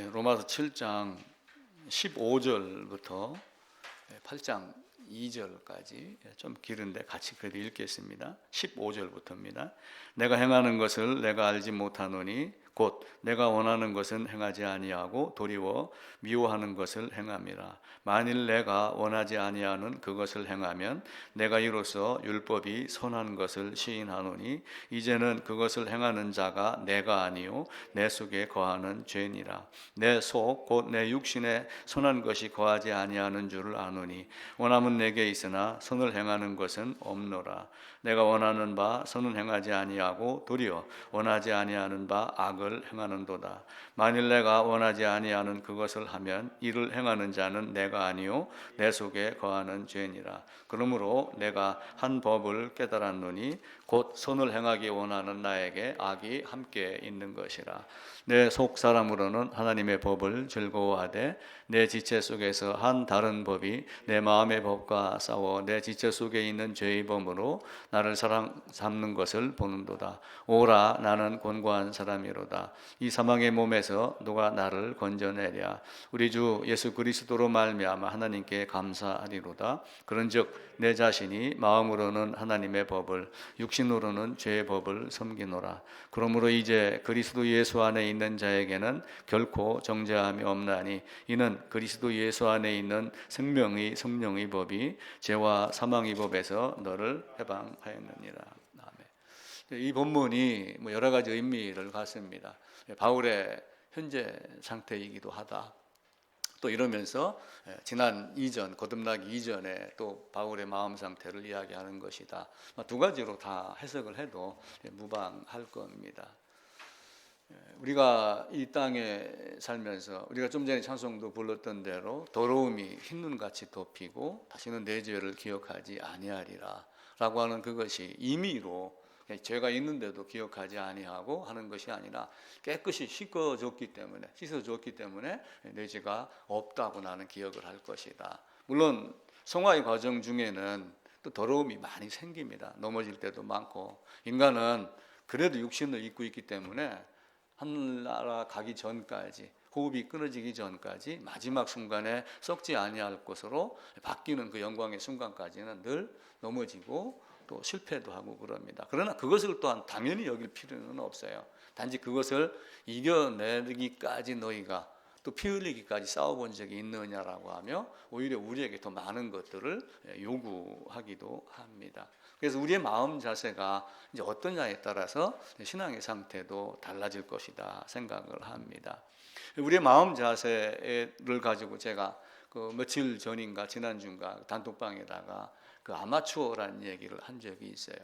로마서 7장 15절부터 8장 2절까지 좀 길은데 같이 그래도 읽겠습니다. 15절부터입니다. 내가 행하는 것을 내가 알지 못하노니 곧 내가 원하는 것은 행하지 아니하고 도리어 미워하는 것을 행함이라. 만일 내가 원하지 아니하는 그것을 행하면 내가 이로써 율법이 선한 것을 시인하노니 이제는 그것을 행하는 자가 내가 아니요 내 속에 거하는 죄니라. 내 속 곧 내 육신에 선한 것이 거하지 아니하는 줄을 아노니 원함은 내게 있으나 선을 행하는 것은 없노라. 내가 원하는 바 선은 행하지 아니하고 도리어 원하지 아니하는 바 악을 행하는도다. 만일 내가 원하지 아니하는 그것을 하면 이를 행하는 자는 내가 아니요 내 속에 거하는 죄니라. 그러므로 내가 한 법을 깨달았노니 곧 선을 행하기 원하는 나에게 악이 함께 있는 것이라. 내 속 사람으로는 하나님의 법을 즐거워하되 내 지체 속에서 한 다른 법이 내 마음의 법과 싸워 내 지체 속에 있는 죄의 범으로 나를 사랑 삼는 것을 보는도다. 오라, 나는 곤고한 사람이로다. 이 사망의 몸에서 누가 나를 건져내랴. 우리 주 예수 그리스도로 말미암아 하나님께 감사하리로다. 그런즉 내 자신이 마음으로는 하나님의 법을 육신으로는 죄의 법을 섬기노라. 그러므로 이제 그리스도 예수 안에 있는 자에게는 결코 정죄함이 없나니 이는 그리스도 예수 안에 있는 생명의 성령의 법이 죄와 사망의 법에서 너를 해방하였느니라. 아멘. 이 본문이 여러 가지 의미를 갖습니다. 바울의 현재 상태이기도 하다. 또 이러면서 지난 이전, 거듭나기 이전에 또 바울의 마음 상태를 이야기하는 것이다. 두 가지로 다 해석을 해도 무방할 겁니다. 우리가 이 땅에 살면서 우리가 좀 전에 찬송도 불렀던 대로 더러움이 흰눈같이 덮이고 다시는 내 죄를 기억하지 아니하리라 라고 하는 그것이 임의로 죄가 있는데도 기억하지 아니하고 하는 것이 아니라 깨끗이 씻어줬기 때문에 내 죄가 없다고 나는 기억을 할 것이다. 물론 성화의 과정 중에는 또 더러움이 많이 생깁니다. 넘어질 때도 많고 인간은 그래도 육신을 입고 있기 때문에 하늘나라 가기 전까지 호흡이 끊어지기 전까지 마지막 순간에 썩지 아니할 것으로 바뀌는 그 영광의 순간까지는 늘 넘어지고 또 실패도 하고 그럽니다. 그러나 그것을 또한 당연히 여길 필요는 없어요. 단지 그것을 이겨내기까지 너희가 또 피 흘리기까지 싸워본 적이 있느냐라고 하며 오히려 우리에게 더 많은 것들을 요구하기도 합니다. 그래서 우리의 마음 자세가 이제 어떠냐에 따라서 신앙의 상태도 달라질 것이다 생각을 합니다. 우리의 마음 자세를 가지고 제가 그 며칠 전인가 지난주인가 단톡방에다가 그 아마추어라는 얘기를 한 적이 있어요.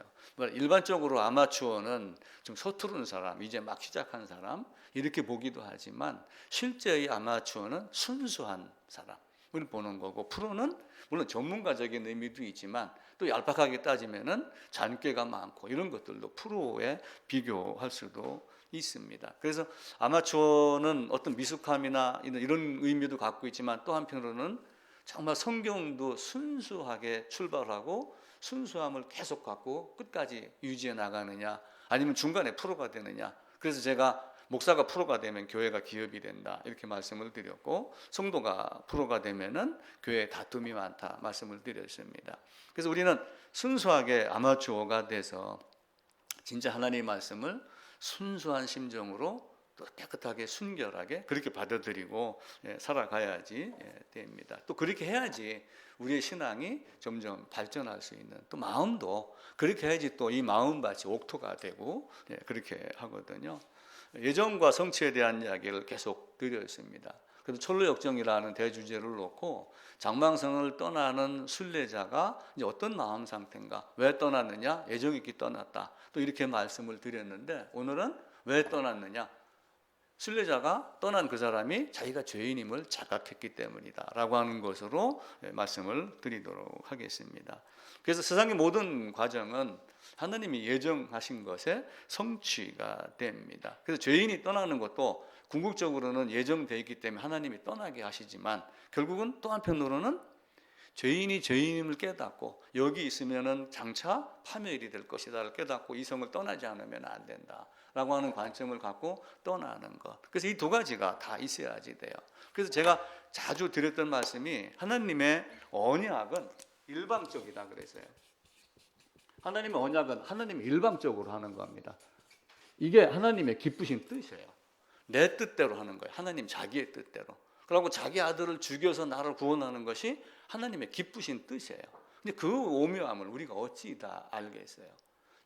일반적으로 아마추어는 좀 서투른 사람, 이제 막 시작한 사람 이렇게 보기도 하지만 실제의 아마추어는 순수한 사람을 보는 거고 프로는 물론 전문가적인 의미도 있지만 또 얄팍하게 따지면은 잔꾀가 많고 이런 것들도 프로에 비교할 수도 있습니다. 그래서 아마추어는 어떤 미숙함이나 이런 의미도 갖고 있지만 또 한편으로는 정말 성경도 순수하게 출발하고 순수함을 계속 갖고 끝까지 유지해 나가느냐 아니면 중간에 프로가 되느냐. 그래서 제가 목사가 프로가 되면 교회가 기업이 된다 이렇게 말씀을 드렸고 성도가 프로가 되면은 교회에 다툼이 많다 말씀을 드렸습니다. 그래서 우리는 순수하게 아마추어가 돼서 진짜 하나님의 말씀을 순수한 심정으로 또 깨끗하게 순결하게 그렇게 받아들이고 살아가야지 됩니다. 또 그렇게 해야지 우리의 신앙이 점점 발전할 수 있는 또 마음도 그렇게 해야지 또 이 마음밭이 옥토가 되고 그렇게 하거든요. 예정과 성취에 대한 이야기를 계속 드렸습니다. 그래서 철로역정이라는 대주제를 놓고 장망성을 떠나는 순례자가 이제 어떤 마음 상태인가, 왜 떠났느냐, 예정이 있기 떠났다. 또 이렇게 말씀을 드렸는데 오늘은 왜 떠났느냐? 순례자가 떠난 그 사람이 자기가 죄인임을 자각했기 때문이다 라고 하는 것으로 말씀을 드리도록 하겠습니다. 그래서 세상의 모든 과정은 하나님이 예정하신 것에 성취가 됩니다. 그래서 죄인이 떠나는 것도 궁극적으로는 예정되어 있기 때문에 하나님이 떠나게 하시지만 결국은 또 한편으로는 죄인이 죄인임을 깨닫고 여기 있으면은 장차 파멸이 될 것이다를 깨닫고 이 성을 떠나지 않으면 안 된다 라고 하는 관점을 갖고 떠나는 것. 그래서 이 두 가지가 다 있어야지 돼요. 그래서 제가 자주 드렸던 말씀이 하나님의 언약은 일방적이다 그랬어요. 하나님의 언약은 하나님이 일방적으로 하는 겁니다. 이게 하나님의 기쁘신 뜻이에요. 내 뜻대로 하는 거예요. 하나님 자기의 뜻대로. 그리고 자기 아들을 죽여서 나를 구원하는 것이 하나님의 기쁘신 뜻이에요. 근데 그 오묘함을 우리가 어찌 다 알겠어요.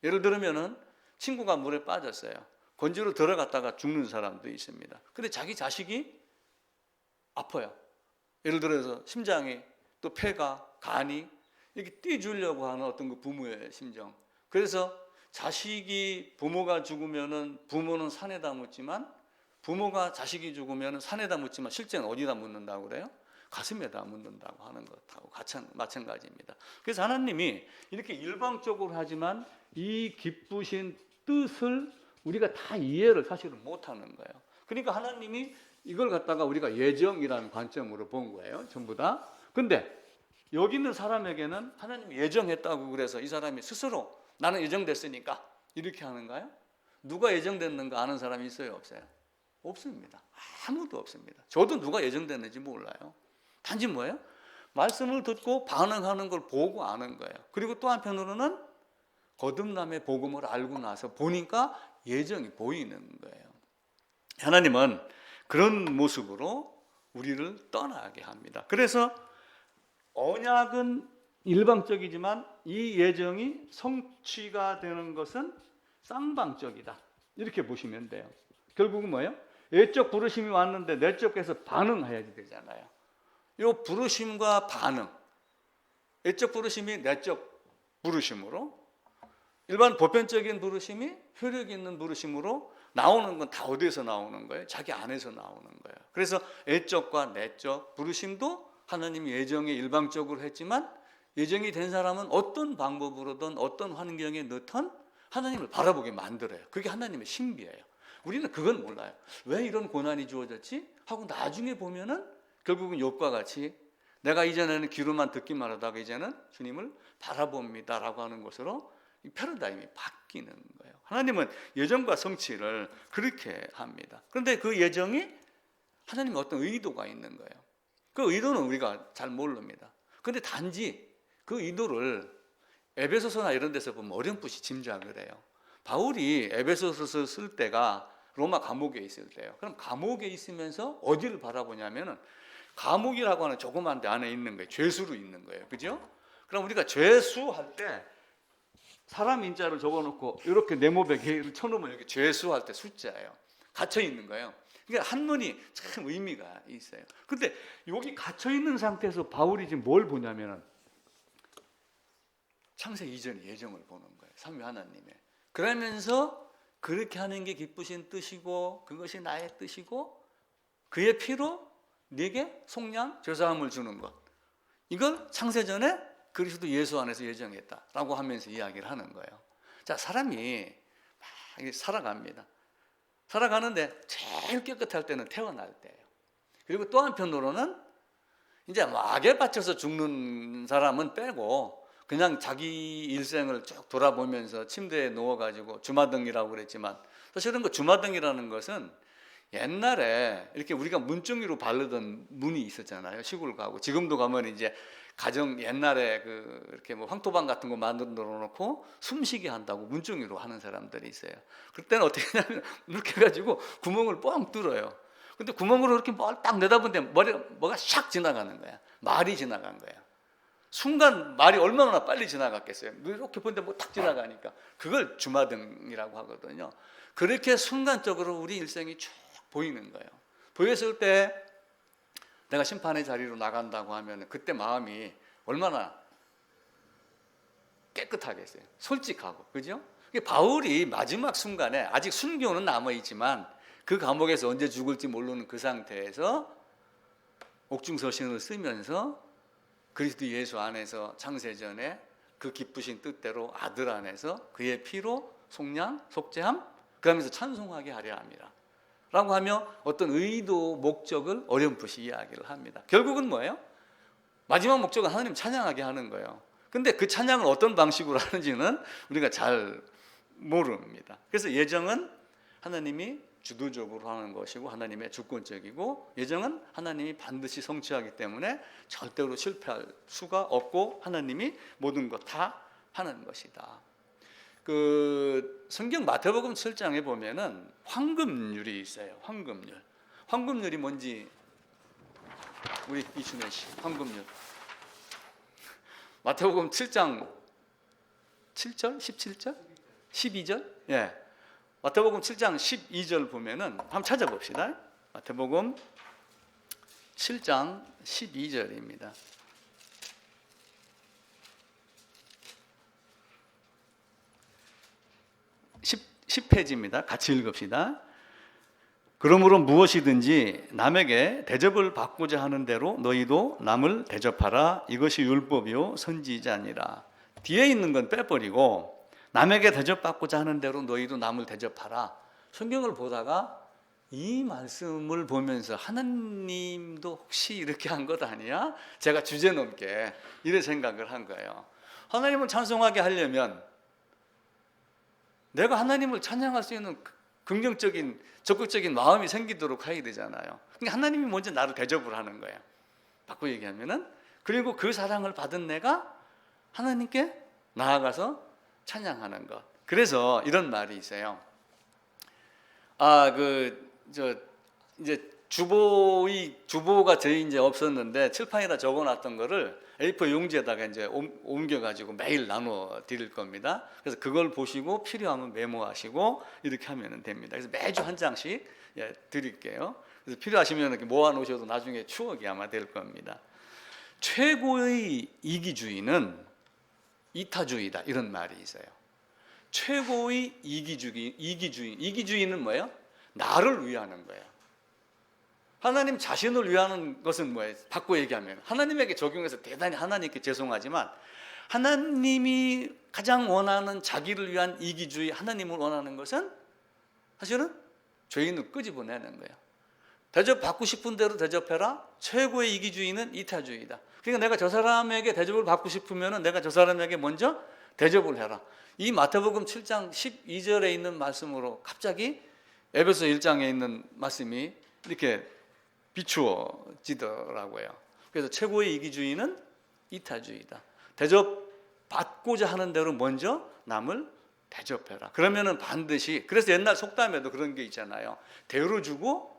예를 들면은 친구가 물에 빠졌어요. 건지로 들어갔다가 죽는 사람도 있습니다. 근데 자기 자식이 아파요. 예를 들어서 심장이 또 폐가 간이 이렇게 띄주려고 하는 어떤 그 부모의 심정. 그래서 자식이 부모가 죽으면은 부모는 산에다 묻지만 부모가 자식이 죽으면 산에다 묻지만 실제는 어디다 묻는다고 그래요? 가슴에다 묻는다고 하는 것하고 마찬가지입니다. 그래서 하나님이 이렇게 일방적으로 하지만 이 기쁘신 뜻을 우리가 다 이해를 사실은 못하는 거예요. 그러니까 하나님이 이걸 갖다가 우리가 예정이라는 관점으로 본 거예요. 전부 다. 근데 여기 있는 사람에게는 하나님이 예정했다고 그래서 이 사람이 스스로 나는 예정됐으니까 이렇게 하는가요? 누가 예정됐는가 아는 사람이 있어요? 없어요? 없습니다. 아무도 없습니다. 저도 누가 예정됐는지 몰라요. 단지 뭐예요? 말씀을 듣고 반응하는 걸 보고 아는 거예요. 그리고 또 한편으로는 거듭남의 복음을 알고 나서 보니까 예정이 보이는 거예요. 하나님은 그런 모습으로 우리를 떠나게 합니다. 그래서 언약은 일방적이지만 이 예정이 성취가 되는 것은 쌍방적이다. 이렇게 보시면 돼요. 결국은 뭐예요? 예적 부르심이 왔는데 내적에서 반응해야지 되잖아요. 이 부르심과 반응, 예적 부르심이 내적 부르심으로, 일반 보편적인 부르심이 효력 있는 부르심으로 나오는 건 다 어디에서 나오는 거예요? 자기 안에서 나오는 거예요. 그래서 예적과 내적 부르심도 하나님이 예정에 일방적으로 했지만 예정이 된 사람은 어떤 방법으로든 어떤 환경에 넣든 하나님을 바라보게 만들어요. 그게 하나님의 신비예요. 우리는 그건 몰라요. 왜 이런 고난이 주어졌지? 하고 나중에 보면은 결국은 욥과 같이 내가 이전에는 귀로만 듣기만 하다가 이제는 주님을 바라봅니다라고 하는 것으로 이 패러다임이 바뀌는 거예요. 하나님은 예정과 성취를 그렇게 합니다. 그런데 그 예정이 하나님의 어떤 의도가 있는 거예요. 그 의도는 우리가 잘 모릅니다. 그런데 단지 그 의도를 에베소서나 이런 데서 보면 어렴풋이 짐작을 해요. 바울이 에베소서를 쓸 때가 로마 감옥에 있을 때예요. 그럼 감옥에 있으면서 어디를 바라보냐면은 감옥이라고 하는 조그만 데 안에 있는 거예요. 죄수로 있는 거예요. 그죠? 그럼 우리가 죄수할 때 사람 인자를 적어놓고 이렇게 네모배 개를 쳐놓으면 이렇게 죄수할 때 숫자예요. 갇혀 있는 거예요. 그러니까 한문이 참 의미가 있어요. 근데 여기 갇혀 있는 상태에서 바울이 지금 뭘 보냐면은 창세 이전의 예정을 보는 거예요. 삼위 하나님의. 그러면서 그렇게 하는 게 기쁘신 뜻이고 그것이 나의 뜻이고 그의 피로 네게 속량 죄사함을 주는 것. 이걸 창세전에 그리스도 예수 안에서 예정했다라고 하면서 이야기를 하는 거예요. 자, 사람이 막 살아갑니다. 살아가는데 제일 깨끗할 때는 태어날 때예요. 그리고 또 한편으로는 이제 악에 빠져서 죽는 사람은 빼고 그냥 자기 일생을 쭉 돌아보면서 침대에 누워가지고 주마등이라고 그랬지만 사실은 그 주마등이라는 것은 옛날에 이렇게 우리가 문종이로 바르던 문이 있었잖아요. 시골 가고 지금도 가면 이제 가정 옛날에 그 이렇게 뭐 황토방 같은 거 만들어 놓고 숨쉬게 한다고 문종이로 하는 사람들이 있어요. 그때는 어떻게 하냐면 이렇게 해가지고 구멍을 뻥 뚫어요. 근데 구멍으로 이렇게 뭘 딱 내다보는데 뭐가 샥 지나가는 거야. 말이 지나간 거야. 순간 말이 얼마나 빨리 지나갔겠어요. 이렇게 보는데 뭐 탁 지나가니까 그걸 주마등이라고 하거든요. 그렇게 순간적으로 우리 일생이 쭉 보이는 거예요. 보였을 때 내가 심판의 자리로 나간다고 하면 그때 마음이 얼마나 깨끗하겠어요. 솔직하고, 그죠? 바울이 마지막 순간에 아직 순교는 남아있지만 그 감옥에서 언제 죽을지 모르는 그 상태에서 옥중서신을 쓰면서 그리스도 예수 안에서 창세전에 그 기쁘신 뜻대로 아들 안에서 그의 피로 속량, 속죄함, 그러면서 찬송하게 하려 합니다. 라고 하며 어떤 의도, 목적을 어렴풋이 이야기를 합니다. 결국은 뭐예요? 마지막 목적은 하나님 찬양하게 하는 거예요. 근데 그 찬양을 어떤 방식으로 하는지는 우리가 잘 모릅니다. 그래서 예정은 하나님이 주도적으로 하는 것이고 하나님의 주권적이고 예정은 하나님이 반드시 성취하기 때문에 절대로 실패할 수가 없고 하나님이 모든 것 다 하는 것이다. 그 성경 마태복음 7장에 보면은 황금률이 있어요. 황금률이 뭔지 우리 이춘현 씨 황금률. 마태복음 7장 7절, 17절, 12절. 예. 마태복음 7장 12절 보면은 한번 찾아봅시다. 마태복음 7장 12절입니다. 10페이지입니다. 같이 읽읍시다. 그러므로 무엇이든지 남에게 대접을 받고자 하는 대로 너희도 남을 대접하라. 이것이 율법이요 선지자니라. 뒤에 있는 건 빼버리고 남에게 대접받고자 하는 대로 너희도 남을 대접하라. 성경을 보다가 이 말씀을 보면서 하나님도 혹시 이렇게 한 것 아니야? 제가 주제넘게 이런 생각을 한 거예요. 하나님을 찬송하게 하려면 내가 하나님을 찬양할 수 있는 긍정적인 적극적인 마음이 생기도록 해야 되잖아요. 그러니까 하나님이 먼저 나를 대접을 하는 거예요. 바꿔 얘기하면은 그리고 그 사랑을 받은 내가 하나님께 나아가서 찬양하는 것. 그래서 이런 말이 있어요. 이제 주보가 저희 이제 없었는데 칠판에다 적어놨던 거를 A4 용지에다가 이제 옮겨가지고 매일 나눠 드릴 겁니다. 그래서 그걸 보시고 필요하면 메모하시고 이렇게 하면 됩니다. 그래서 매주 한 장씩 드릴게요. 그래서 필요하시면 이렇게 모아놓으셔도 나중에 추억이 아마 될 겁니다. 최고의 이기주의는 이타주의다 이런 말이 있어요. 최고의 이기주의는 뭐예요? 나를 위하는 거예요. 하나님 자신을 위하는 것은 뭐예요? 바꿔 얘기하면 하나님에게 적용해서 대단히 하나님께 죄송하지만 하나님이 가장 원하는 자기를 위한 이기주의, 하나님을 원하는 것은 사실은 죄인을 끄집어내는 거예요. 대접받고 싶은 대로 대접해라. 최고의 이기주의는 이타주의다. 그러니까 내가 저 사람에게 대접을 받고 싶으면 내가 저 사람에게 먼저 대접을 해라. 이 마태복음 7장 12절에 있는 말씀으로 갑자기 에베소 1장에 있는 말씀이 이렇게 비추어지더라고요. 그래서 최고의 이기주의는 이타주의다. 대접받고자 하는 대로 먼저 남을 대접해라. 그러면은 반드시, 그래서 옛날 속담에도 그런 게 있잖아요. 대로 주고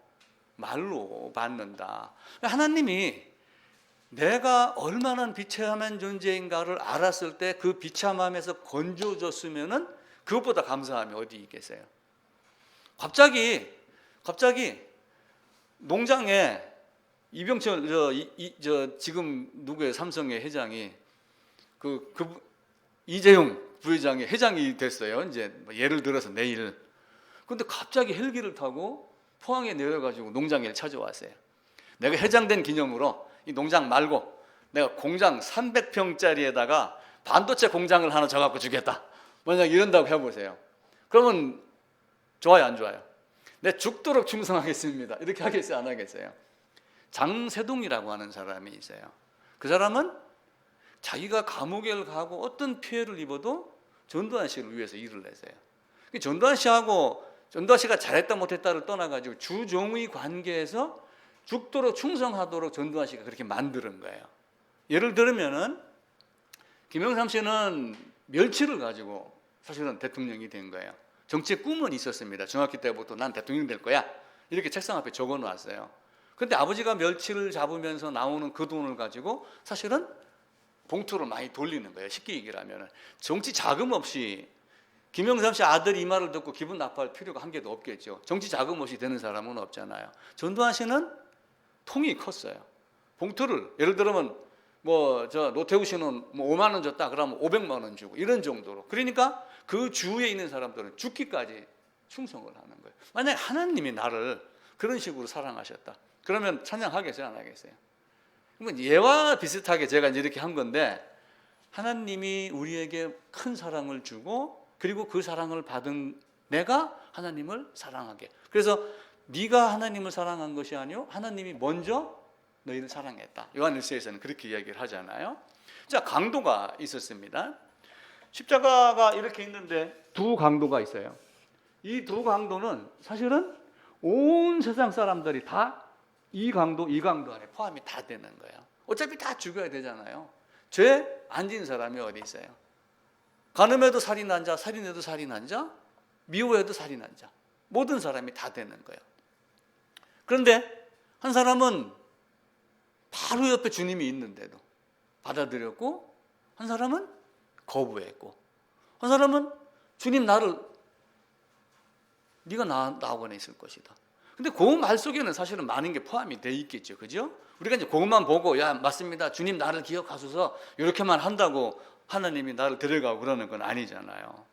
말로 받는다. 하나님이 내가 얼마나 비참한 존재인가를 알았을 때 그 비참함에서 건져줬으면은 그것보다 감사함이 어디 있겠어요? 갑자기 농장에 이병철 지금 누구예요? 삼성의 회장이 이재용 부회장이 회장이 됐어요. 이제 예를 들어서 내일. 근데 갑자기 헬기를 타고 포항에 내려가지고 농장에 찾아왔어요. 내가 회장된 기념으로 이 농장 말고 내가 공장 300평짜리에다가 반도체 공장을 하나 져갖고 주겠다. 만약 이런다고 해보세요. 그러면 좋아요, 안 좋아요? 내 죽도록 충성하겠습니다. 이렇게 하겠어요, 안 하겠어요? 장세동이라고 하는 사람이 있어요. 그 사람은 자기가 감옥에 가고 어떤 피해를 입어도 전두환 씨를 위해서 일을 했어요. 전두환 씨가 잘했다 못했다를 떠나가지고 주종의 관계에서 죽도록 충성하도록 전두환 씨가 그렇게 만드는 거예요. 예를 들면은 김영삼 씨는 멸치를 가지고 사실은 대통령이 된 거예요. 정치의 꿈은 있었습니다. 중학교 때부터 난 대통령 될 거야. 이렇게 책상 앞에 적어 놨어요. 그런데 아버지가 멸치를 잡으면서 나오는 그 돈을 가지고 사실은 봉투를 많이 돌리는 거예요. 쉽게 얘기를 하면 정치 자금 없이 김영삼 씨 아들이 이 말을 듣고 기분 나빠할 필요가 한 개도 없겠죠. 정치 자금 없이 되는 사람은 없잖아요. 전두환 씨는 통이 컸어요. 봉투를 예를 들면 노태우 씨는 5만 원 줬다 그러면 500만 원 주고 이런 정도로. 그러니까 그 주위에 있는 사람들은 죽기까지 충성을 하는 거예요. 만약 하나님이 나를 그런 식으로 사랑하셨다. 그러면 찬양하겠어요, 안 하겠어요? 그러면 예와 비슷하게 제가 이렇게 한 건데 하나님이 우리에게 큰 사랑을 주고 그리고 그 사랑을 받은 내가 하나님을 사랑하게. 그래서 네가 하나님을 사랑한 것이 아니요 하나님이 먼저 너희를 사랑했다. 요한일서에서는 그렇게 이야기를 하잖아요. 자, 강도가 있었습니다. 십자가가 이렇게 있는데 두 강도가 있어요. 이 두 강도는 사실은 온 세상 사람들이 다 이 강도 안에 포함이 다 되는 거예요. 어차피 다 죽어야 되잖아요. 죄 안 지은 사람이 어디 있어요? 간음해도 살인한 자, 살인해도 살인한 자, 미워해도 살인한 자, 모든 사람이 다 되는 거예요. 그런데 한 사람은 바로 옆에 주님이 있는데도 받아들였고, 한 사람은 거부했고, 한 사람은 주님 나를 네가 나하고는 있을 것이다. 근데 그 말 속에는 사실은 많은 게 포함이 돼 있겠죠, 그죠? 우리가 이제 그것만 보고 야 맞습니다, 주님 나를 기억하소서 이렇게만 한다고 하나님이 나를 데려가고 그러는 건 아니잖아요.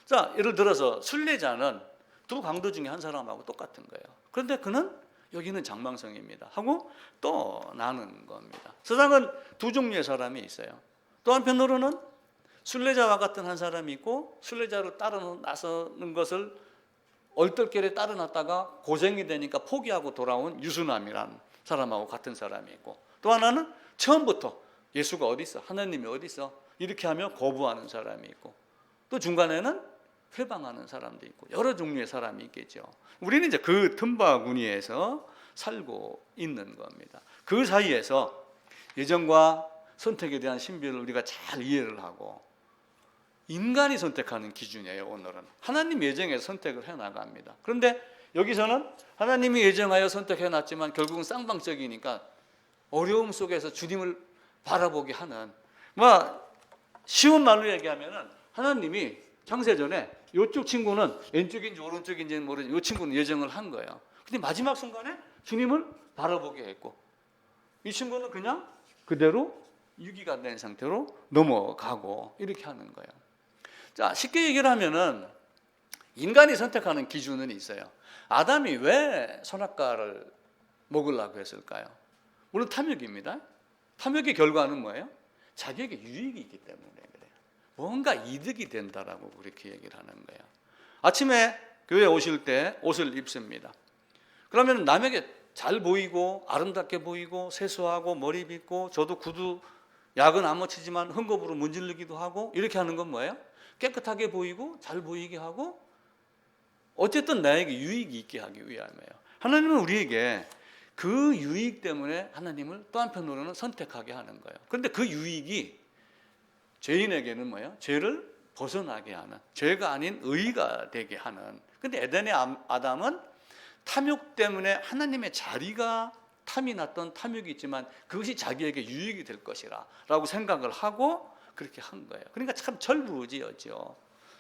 자, 예를 들어서 순례자는 두 강도 중에 한 사람하고 똑같은 거예요. 그런데 그는 여기는 장망성입니다 하고 떠나는 겁니다. 세상은 두 종류의 사람이 있어요. 또 한편으로는 순례자와 같은 한 사람이 있고, 순례자를 따라 나서는 것을 얼떨결에 따라 놨다가 고생이 되니까 포기하고 돌아온 유수남이라는 사람하고 같은 사람이 있고, 또 하나는 처음부터 예수가 어디 있어, 하나님이 어디 있어 이렇게 하며 거부하는 사람이 있고, 또 중간에는 회방하는 사람도 있고, 여러 종류의 사람이 있겠죠. 우리는 이제 그 틈바구니에서 살고 있는 겁니다. 그 사이에서 예정과 선택에 대한 신비를 우리가 잘 이해를 하고, 인간이 선택하는 기준이에요. 오늘은 하나님 예정에서 선택을 해나갑니다. 그런데 여기서는 하나님이 예정하여 선택해놨지만 결국은 쌍방적이니까 어려움 속에서 주님을 바라보게 하는, 쉬운 말로 얘기하면은 하나님이 창세전에 이쪽 친구는 왼쪽인지 오른쪽인지는 모르지만 이 친구는 예정을 한 거예요. 근데 마지막 순간에 주님을 바라보게 했고, 이 친구는 그냥 그대로 유기가 된 상태로 넘어가고 이렇게 하는 거예요. 자, 쉽게 얘기를 하면은 인간이 선택하는 기준은 있어요. 아담이 왜 선악과를 먹으려고 했을까요? 물론 탐욕입니다. 탐욕의 결과는 뭐예요? 자기에게 유익이 있기 때문에 그래요. 뭔가 이득이 된다라고 그렇게 얘기를 하는 거예요. 아침에 교회 오실 때 옷을 입습니다. 그러면 남에게 잘 보이고 아름답게 보이고 세수하고 머리 빗고, 저도 구두 약은 안 묻히지만 흠겁으로 문지르기도 하고 이렇게 하는 건 뭐예요? 깨끗하게 보이고 잘 보이게 하고, 어쨌든 나에게 유익이 있게 하기 위함이에요. 하나님은 우리에게 그 유익 때문에 하나님을 또 한편으로는 선택하게 하는 거예요. 그런데 그 유익이 죄인에게는 뭐예요? 죄를 벗어나게 하는, 죄가 아닌 의가 되게 하는. 그런데 에덴의 아담은 탐욕 때문에 하나님의 자리가 탐이 났던 탐욕이 있지만 그것이 자기에게 유익이 될 것이라 라고 생각을 하고 그렇게 한 거예요. 그러니까 참 철부지였죠.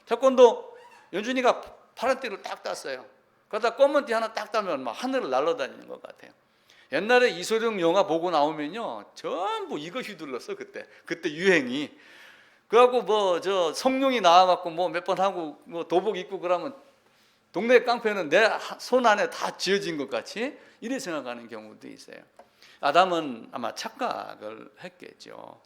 태권도 연준이가 파란 띠를 딱 땄어요. 그러다 검은 띠 하나 딱 따면 막 하늘을 날아다니는 것 같아요. 옛날에 이소룡 영화 보고 나오면요 전부 이거 휘둘렀어. 그때 유행이. 그래갖고 저 성룡이 나와갖고 몇 번 하고 도복 입고 그러면 동네 깡패는 내 손 안에 다 쥐어진 것 같이 이래 생각하는 경우도 있어요. 아담은 아마 착각을 했겠죠.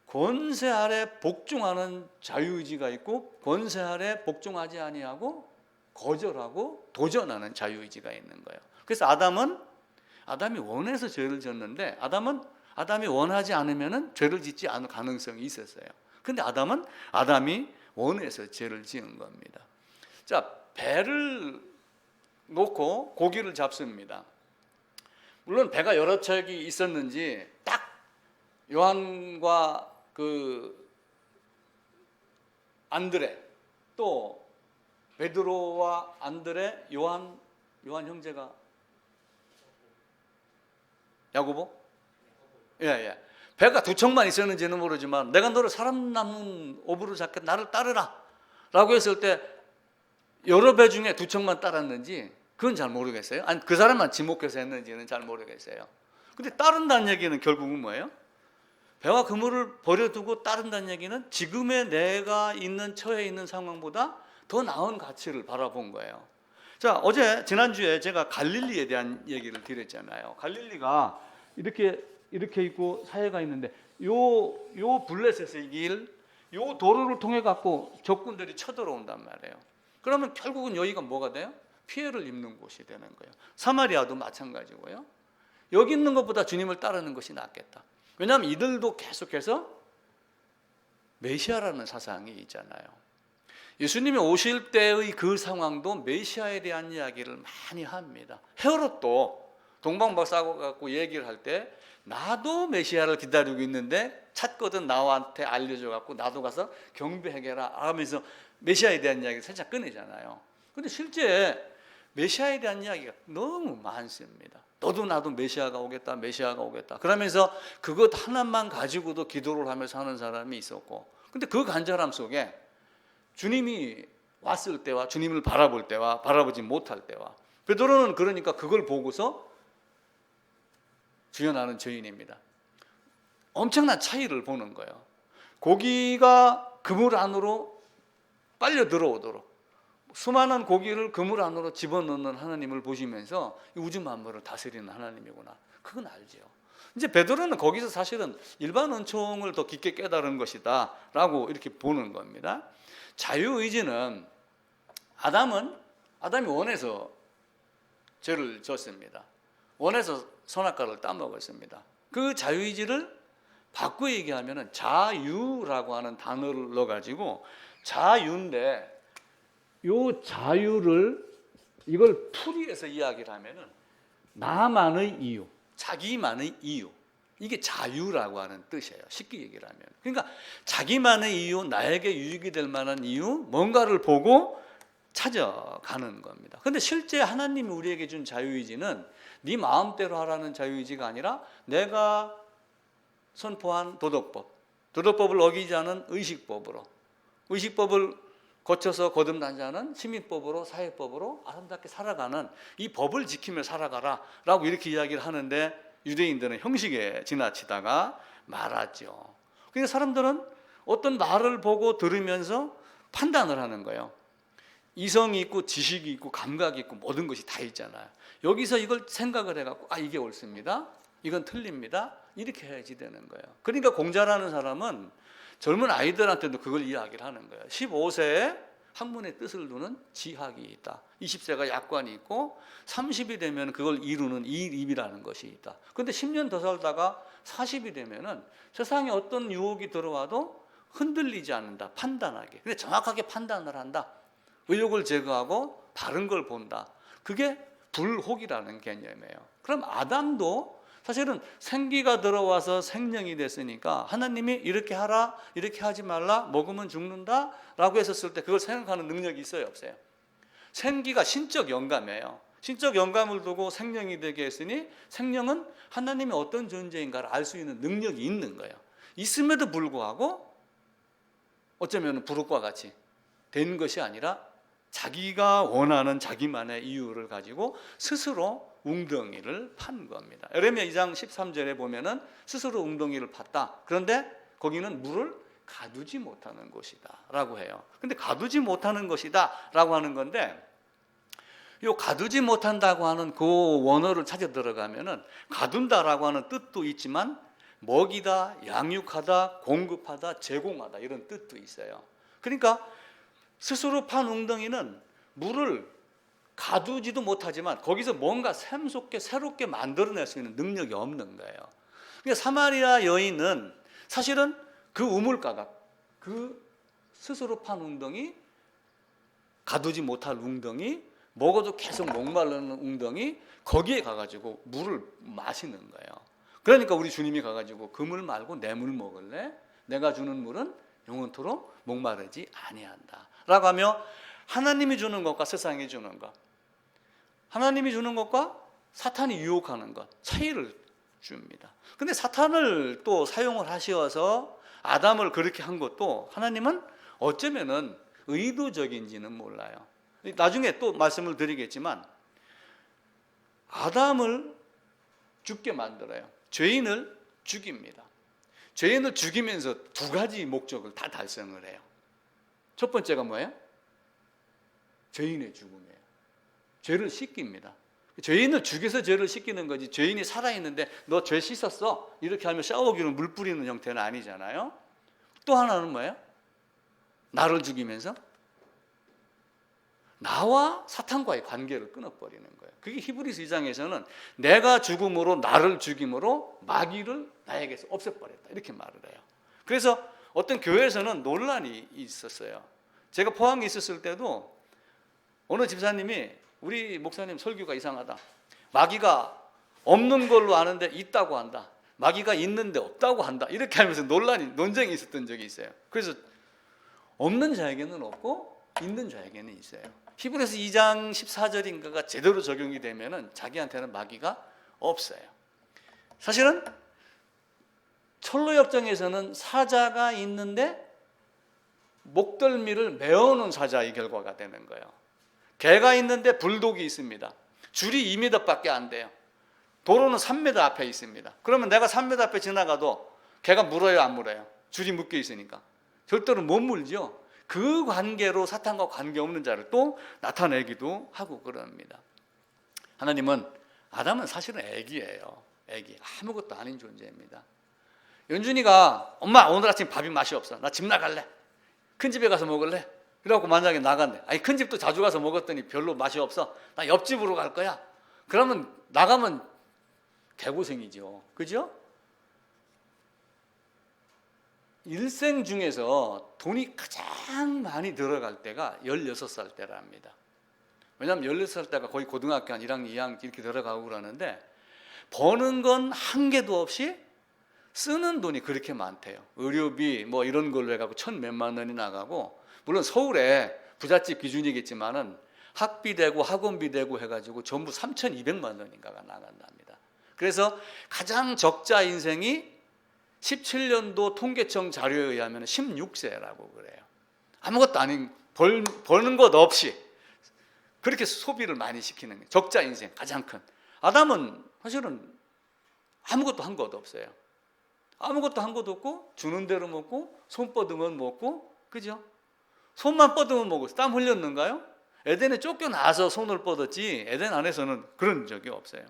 권세 아래 복종하는 자유의지가 있고, 권세 아래 복종하지 아니하고 거절하고 도전하는 자유의지가 있는 거예요. 그래서 아담이 원해서 죄를 졌는데, 아담이 원하지 않으면 죄를 짓지 않을 가능성이 있었어요. 근데 아담이 원해서 죄를 지은 겁니다. 자, 배를 놓고 고기를 잡습니다. 물론 배가 여러 척이 있었는지 딱 요한과 안드레, 또 베드로와 안드레, 요한 형제가 야고보? 예. 배가 두 척만 있었는지는 모르지만 내가 너를 사람 남은 오브로 잡게 나를 따르라 라고 했을 때 여러 배 중에 두 척만 따랐는지 그건 잘 모르겠어요. 아니 그 사람만 지목해서 했는지는 잘 모르겠어요. 근데 따른다는 얘기는 결국은 뭐예요? 배와 그물을 버려두고 따른다는 얘기는 지금의 내가 있는 처해 있는 상황보다 더 나은 가치를 바라본 거예요. 자, 지난주에 제가 갈릴리에 대한 얘기를 드렸잖아요. 갈릴리가 이렇게 있고 사해가 있는데 요 블레셋의 길, 요 도로를 통해 갖고 적군들이 쳐들어온단 말이에요. 그러면 결국은 여기가 뭐가 돼요? 피해를 입는 곳이 되는 거예요. 사마리아도 마찬가지고요. 여기 있는 것보다 주님을 따르는 것이 낫겠다. 왜냐하면 이들도 계속해서 메시아라는 사상이 있잖아요. 예수님이 오실 때의 그 상황도 메시아에 대한 이야기를 많이 합니다. 헤롯도 동방박 싸고 갖고 얘기를 할 때 나도 메시아를 기다리고 있는데 찾거든 나한테 알려줘 갖고 나도 가서 경배하게라 하면서 메시아에 대한 이야기를 살짝 꺼내잖아요. 근데 실제 메시아에 대한 이야기가 너무 많습니다. 너도 나도 메시아가 오겠다, 메시아가 오겠다. 그러면서 그것 하나만 가지고도 기도를 하면서 하는 사람이 있었고, 근데 그 간절함 속에 주님이 왔을 때와 주님을 바라볼 때와 바라보지 못할 때와, 베드로는 그러니까 그걸 보고서 주여 나는 죄인입니다, 엄청난 차이를 보는 거예요. 고기가 그물 안으로 빨려 들어오도록 수많은 고기를 그물 안으로 집어넣는 하나님을 보시면서 우주 만물을 다스리는 하나님이구나, 그건 알죠. 이제 베드로는 거기서 사실은 일반 은총을 더 깊게 깨달은 것이다 라고 이렇게 보는 겁니다. 자유의지는 아담이 원해서 죄를 졌습니다. 원해서 선악과를 따먹었습니다. 그 자유의지를 바꿔 얘기하면 자유라고 하는 단어를 넣어가지고, 자유인데 요 자유를 이걸 풀이해서 이야기를 하면은 나만의 이유, 자기만의 이유, 이게 자유라고 하는 뜻이에요. 쉽게 얘기를 하면. 그러니까 자기만의 이유, 나에게 유익이 될 만한 이유, 뭔가를 보고 찾아가는 겁니다. 근데 실제 하나님이 우리에게 준 자유의지는 네 마음대로 하라는 자유의지가 아니라 내가 선포한 도덕법을 어기지 않은 의식법을 거쳐서 거듭나지 않은 시민법으로, 사회법으로 아름답게 살아가는 이 법을 지키며 살아가라 라고 이렇게 이야기를 하는데, 유대인들은 형식에 지나치다가 말하죠. 그러니까 사람들은 어떤 말을 보고 들으면서 판단을 하는 거예요. 이성이 있고 지식이 있고 감각이 있고 모든 것이 다 있잖아요. 여기서 이걸 생각을 해갖고 이게 옳습니다, 이건 틀립니다, 이렇게 해야지 되는 거예요. 그러니까 공자라는 사람은 젊은 아이들한테도 그걸 이야기를 하는 거예요. 15세에 학문의 뜻을 두는 지학이 있다. 20세가 약관이 있고 30이 되면 그걸 이루는 이입이라는 것이 있다. 그런데 10년 더 살다가 40이 되면은 세상에 어떤 유혹이 들어와도 흔들리지 않는다, 판단하게. 근데 정확하게 판단을 한다. 의욕을 제거하고 바른 걸 본다. 그게 불혹이라는 개념이에요. 그럼 아담도 사실은 생기가 들어와서 생명이 됐으니까 하나님이 이렇게 하라, 이렇게 하지 말라, 먹으면 죽는다 라고 했었을 때 그걸 생각하는 능력이 있어요, 없어요? 생기가 신적 영감이에요. 신적 영감을 두고 생명이 되게 했으니 생명은 하나님이 어떤 존재인가를 알 수 있는 능력이 있는 거예요. 있음에도 불구하고 어쩌면 부록과 같이 된 것이 아니라 자기가 원하는 자기만의 이유를 가지고 스스로 웅덩이를 판 겁니다. 에레미야 2장 13절에 보면은 스스로 웅덩이를 팠다. 그런데 거기는 물을 가두지 못하는 곳이다 라고 해요. 근데 가두지 못하는 것이다 라고 하는 건데, 이 가두지 못한다고 하는 그 원어를 찾아 들어가면은 가둔다라고 하는 뜻도 있지만 먹이다, 양육하다, 공급하다, 제공하다 이런 뜻도 있어요. 그러니까 스스로 판 웅덩이는 물을 가두지도 못하지만 거기서 뭔가 샘솟게 새롭게 만들어낼 수 있는 능력이 없는 거예요. 그러니까 사마리아 여인은 사실은 그 우물가가, 그 스스로 판 웅덩이, 가두지 못할 웅덩이, 먹어도 계속 목마르는 웅덩이, 거기에 가가지고 물을 마시는 거예요. 그러니까 우리 주님이 가가지고 그 물 말고 내 물 먹을래? 내가 주는 물은 영원토록 목마르지 아니한다 라고 하며, 하나님이 주는 것과 세상이 주는 것, 하나님이 주는 것과 사탄이 유혹하는 것 차이를 줍니다. 근데 사탄을 또 사용을 하셔서 아담을 그렇게 한 것도 하나님은 어쩌면은 의도적인지는 몰라요. 나중에 또 말씀을 드리겠지만 아담을 죽게 만들어요. 죄인을 죽입니다. 죄인을 죽이면서 두 가지 목적을 다 달성을 해요. 첫 번째가 뭐예요? 죄인의 죽음이에요. 죄를 씻깁니다. 죄인을 죽여서 죄를 씻기는 거지, 죄인이 살아있는데 너 죄 씻었어 이렇게 하면 샤워기로 물 뿌리는 형태는 아니잖아요. 또 하나는 뭐예요? 나를 죽이면서 나와 사탄과의 관계를 끊어버리는 거예요. 그게 히브리서 2장에서는 내가 죽음으로 나를 죽임으로 마귀를 나에게서 없애버렸다 이렇게 말을 해요. 그래서 어떤 교회에서는 논란이 있었어요. 제가 포항에 있었을 때도 어느 집사님이 우리 목사님 설교가 이상하다. 마귀가 없는 걸로 아는데 있다고 한다. 마귀가 있는데 없다고 한다. 이렇게 하면서 논쟁이 있었던 적이 있어요. 그래서 없는 자에게는 없고 있는 자에게는 있어요. 히브리서 2장 14절인가가 제대로 적용이 되면은 자기한테는 마귀가 없어요. 사실은 철로역정에서는 사자가 있는데 목덜미를 메어놓은 사자의 결과가 되는 거예요. 개가 있는데 불독이 있습니다. 줄이 2m밖에 안 돼요. 도로는 3m 앞에 있습니다. 그러면 내가 3m 앞에 지나가도 개가 물어요, 안 물어요? 줄이 묶여 있으니까. 절대로 못 물죠. 그 관계로 사탄과 관계없는 자를 또 나타내기도 하고 그럽니다. 하나님은 아담은 사실은 애기예요. 애기. 아무것도 아닌 존재입니다. 연준이가 엄마 오늘 아침 밥이 맛이 없어. 나 집 나갈래. 큰 집에 가서 먹을래? 그래갖고 만약에 나갔네. 아니 큰 집도 자주 가서 먹었더니 별로 맛이 없어. 나 옆집으로 갈 거야. 그러면 나가면 개고생이죠. 그죠? 일생 중에서 돈이 가장 많이 들어갈 때가 16살 때랍니다. 왜냐하면 16살 때가 거의 고등학교 한 1학년, 2학년 이렇게 들어가고 그러는데 버는 건 한 개도 없이 쓰는 돈이 그렇게 많대요. 의료비 뭐 이런 걸로 해가지고 1,000몇만 원이 나가고, 물론 서울에 부잣집 기준이겠지만은 학비 되고 학원비 되고 해가지고 전부 3,200만 원인가가 나간답니다. 그래서 가장 적자 인생이 17년도 통계청 자료에 의하면 16세라고 그래요. 아무것도 아닌 버는 것 없이 그렇게 소비를 많이 시키는 거예요. 적자 인생 가장 큰. 아담은 사실은 아무것도 한 것 없어요. 아무것도 한 것도 없고 주는 대로 먹고 손 뻗으면 먹고, 그죠? 손만 뻗으면 먹고 땀 흘렸는가요? 에덴에 쫓겨나서 손을 뻗었지 에덴 안에서는 그런 적이 없어요.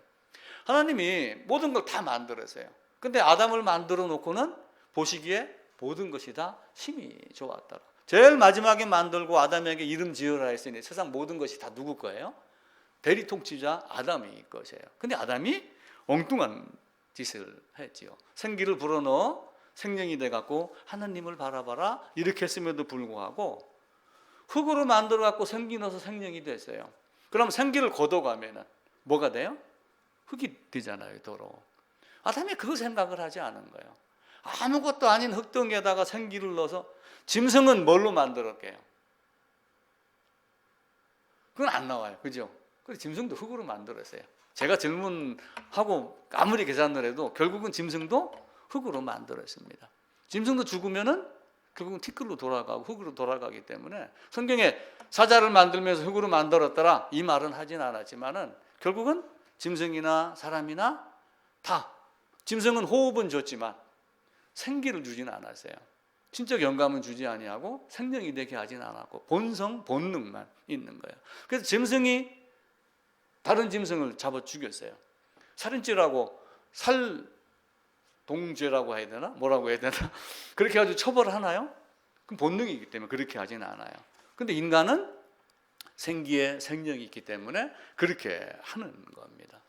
하나님이 모든 걸 다 만들었어요. 근데 아담을 만들어 놓고는 보시기에 모든 것이 다 심히 좋았더라. 제일 마지막에 만들고 아담에게 이름 지으라 했으니 세상 모든 것이 다 누구 거예요? 대리 통치자 아담이 것이에요. 근데 아담이 엉뚱한 짓을 했지요. 생기를 불어넣어 생명이 돼갖고 하나님을 바라봐라 이렇게 했음에도 불구하고 흙으로 만들어갖고 생기 넣어서 생명이 됐어요. 그럼 생기를 걷어가면은 뭐가 돼요? 흙이 되잖아요, 도로. 아담이 그 생각을 하지 않은 거예요. 아무것도 아닌 흙덩이에다가 생기를 넣어서, 짐승은 뭘로 만들었게요? 그건 안 나와요, 그죠? 그래서 짐승도 흙으로 만들었어요. 제가 질문하고 아무리 계산을 해도 결국은 짐승도 흙으로 만들었습니다. 짐승도 죽으면은 결국은 티끌로 돌아가고 흙으로 돌아가기 때문에 성경에 사자를 만들면서 흙으로 만들었더라 이 말은 하진 않았지만은 결국은 짐승이나 사람이나 다, 짐승은 호흡은 줬지만 생기를 주지는 않았어요. 신적 영감은 주지 아니하고 생명이 되게 하진 않았고 본성, 본능만 있는 거예요. 그래서 짐승이 다른 짐승을 잡아 죽였어요. 살인죄라고, 살동죄라고 해야 되나? 뭐라고 해야 되나? 그렇게 해가지고 처벌하나요? 그럼 본능이기 때문에 그렇게 하지는 않아요. 근데 인간은 생기에 생명이 있기 때문에 그렇게 하는 겁니다.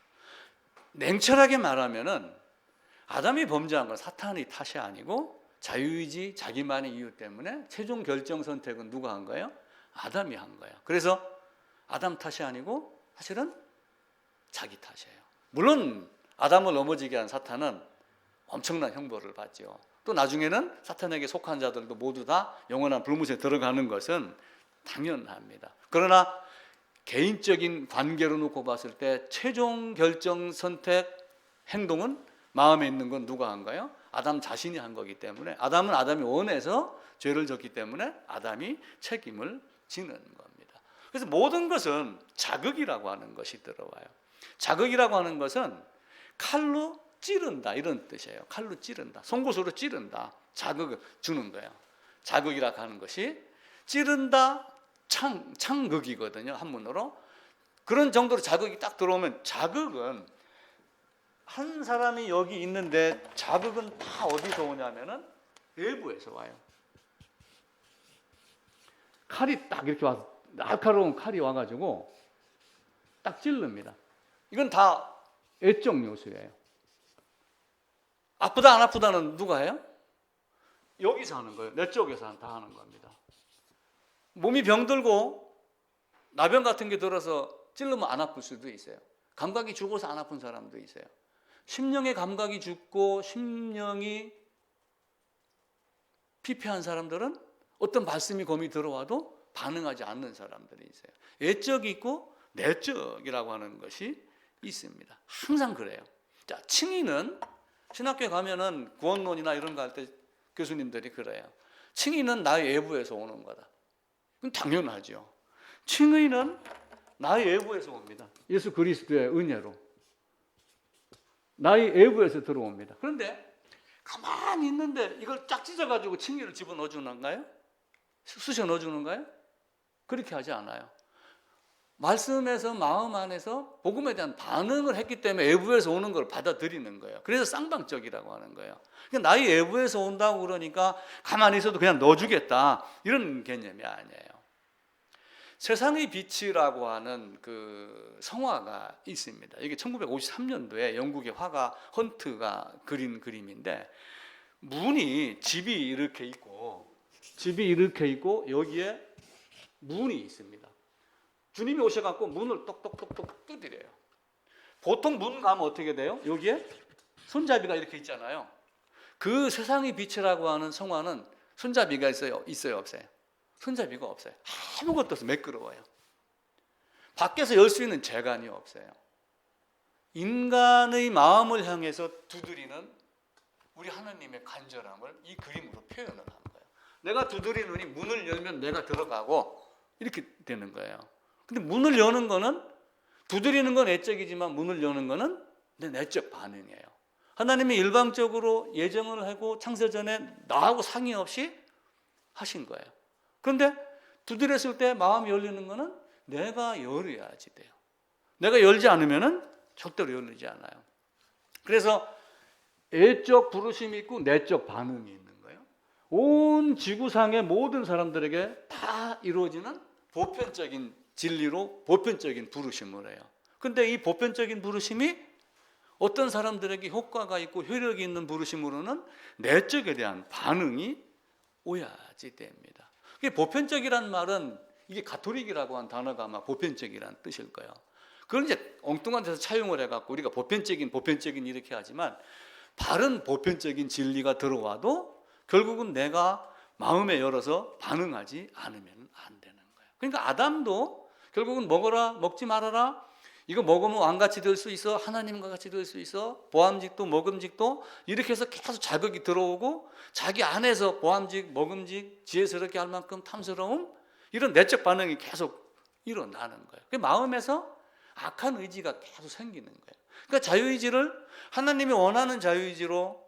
냉철하게 말하면은 아담이 범죄한 건 사탄의 탓이 아니고 자유의지, 자기만의 이유 때문에 최종 결정 선택은 누가 한 거예요? 아담이 한 거예요. 그래서 아담 탓이 아니고 사실은 자기 탓이에요. 물론 아담을 넘어지게 한 사탄은 엄청난 형벌을 받죠. 또 나중에는 사탄에게 속한 자들도 모두 다 영원한 불못에 들어가는 것은 당연합니다. 그러나 개인적인 관계로 놓고 봤을 때 최종 결정 선택 행동은 마음에 있는 건 누가 한가요? 아담 자신이 한 거기 때문에, 아담은 아담이 원해서 죄를 졌기 때문에 아담이 책임을 지는 겁니다. 그래서 모든 것은 자극이라고 하는 것이 들어와요. 자극이라고 하는 것은 칼로 찌른다 이런 뜻이에요. 칼로 찌른다, 송곳으로 찌른다, 자극을 주는 거예요. 자극이라고 하는 것이 찌른다, 창극이거든요, 한문으로. 그런 정도로 자극이 딱 들어오면, 자극은 한 사람이 여기 있는데 자극은 다 어디서 오냐면은 외부에서 와요. 칼이 딱 이렇게 와서, 날카로운 칼이 와가지고 딱 찌릅니다. 이건 다 외적 요소예요. 아프다 안 아프다는 누가 해요? 여기서 하는 거예요. 내 쪽에서 다 하는 겁니다. 몸이 병들고 나병 같은 게 들어서 찔르면 안 아플 수도 있어요. 감각이 죽어서 안 아픈 사람도 있어요. 심령의 감각이 죽고 심령이 피폐한 사람들은 어떤 말씀이 검이 들어와도 반응하지 않는 사람들이 있어요. 외적이 있고 내적이라고 하는 것이 있습니다. 항상 그래요. 자, 칭의는 신학교에 가면은 구원론이나 이런 거 할 때 교수님들이 그래요. 칭의는 나의 외부에서 오는 거다. 그건 당연하죠. 칭의는 나의 외부에서 옵니다. 예수 그리스도의 은혜로 나의 외부에서 들어옵니다. 그런데 가만히 있는데 이걸 쫙 찢어가지고 칭의를 집어넣어 주는가요? 쑤셔 넣어 주는가요? 그렇게 하지 않아요. 말씀에서 마음 안에서 복음에 대한 반응을 했기 때문에 외부에서 오는 걸 받아들이는 거예요. 그래서 쌍방적이라고 하는 거예요. 그러니까 나의 외부에서 온다고 그러니까 가만히 있어도 그냥 넣어주겠다 이런 개념이 아니에요. 세상의 빛이라고 하는 그 성화가 있습니다. 이게 1953년도에 영국의 화가 헌트가 그린 그림인데 문이 집이 이렇게 있고 여기에 문이 있습니다. 주님이 오셔갖고 문을 똑똑똑똑 두드려요. 보통 문 가면 어떻게 돼요? 여기에 손잡이가 이렇게 있잖아요. 그 세상의 빛이라고 하는 성화는 손잡이가 있어요? 없어요? 손잡이가 없어요. 아무것도 없어요. 매끄러워요. 밖에서 열 수 있는 재간이 없어요. 인간의 마음을 향해서 두드리는 우리 하나님의 간절함을 이 그림으로 표현을 한 거예요. 내가 두드리느니 문을 열면 내가 들어가고 이렇게 되는 거예요. 근데 문을 여는 거는 두드리는 건 내적이지만 문을 여는 거는 내 내적 반응이에요. 하나님이 일방적으로 예정을 하고 창세전에 나하고 상의 없이 하신 거예요. 그런데 두드렸을 때 마음이 열리는 거는 내가 열어야지 돼요. 내가 열지 않으면 절대로 열리지 않아요. 그래서 애적 부르심이 있고 내적 반응이 있는 거예요. 온 지구상의 모든 사람들에게 다 이루어지는 보편적인 진리로 보편적인 부르심을 해요. 그런데 이 보편적인 부르심이 어떤 사람들에게 효과가 있고 효력이 있는 부르심으로는 내적에 대한 반응이 오야지 됩니다. 보편적이란 말은 이게 가톨릭이라고 한 단어가 아마 보편적이란 뜻일 거예요. 그걸 이제 엉뚱한 데서 차용을 해갖고 우리가 보편적인 이렇게 하지만 바른 보편적인 진리가 들어와도 결국은 내가 마음에 열어서 반응하지 않으면 안 되는 거예요. 그러니까 아담도 결국은 먹어라 먹지 말아라 이거 먹으면 왕같이 될 수 있어 하나님과 같이 될 수 있어 보암직도 먹음직도 이렇게 해서 계속 자극이 들어오고 자기 안에서 보암직 먹음직 지혜스럽게 할 만큼 탐스러움 이런 내적 반응이 계속 일어나는 거예요. 그 마음에서 악한 의지가 계속 생기는 거예요. 그러니까 자유의지를 하나님이 원하는 자유의지로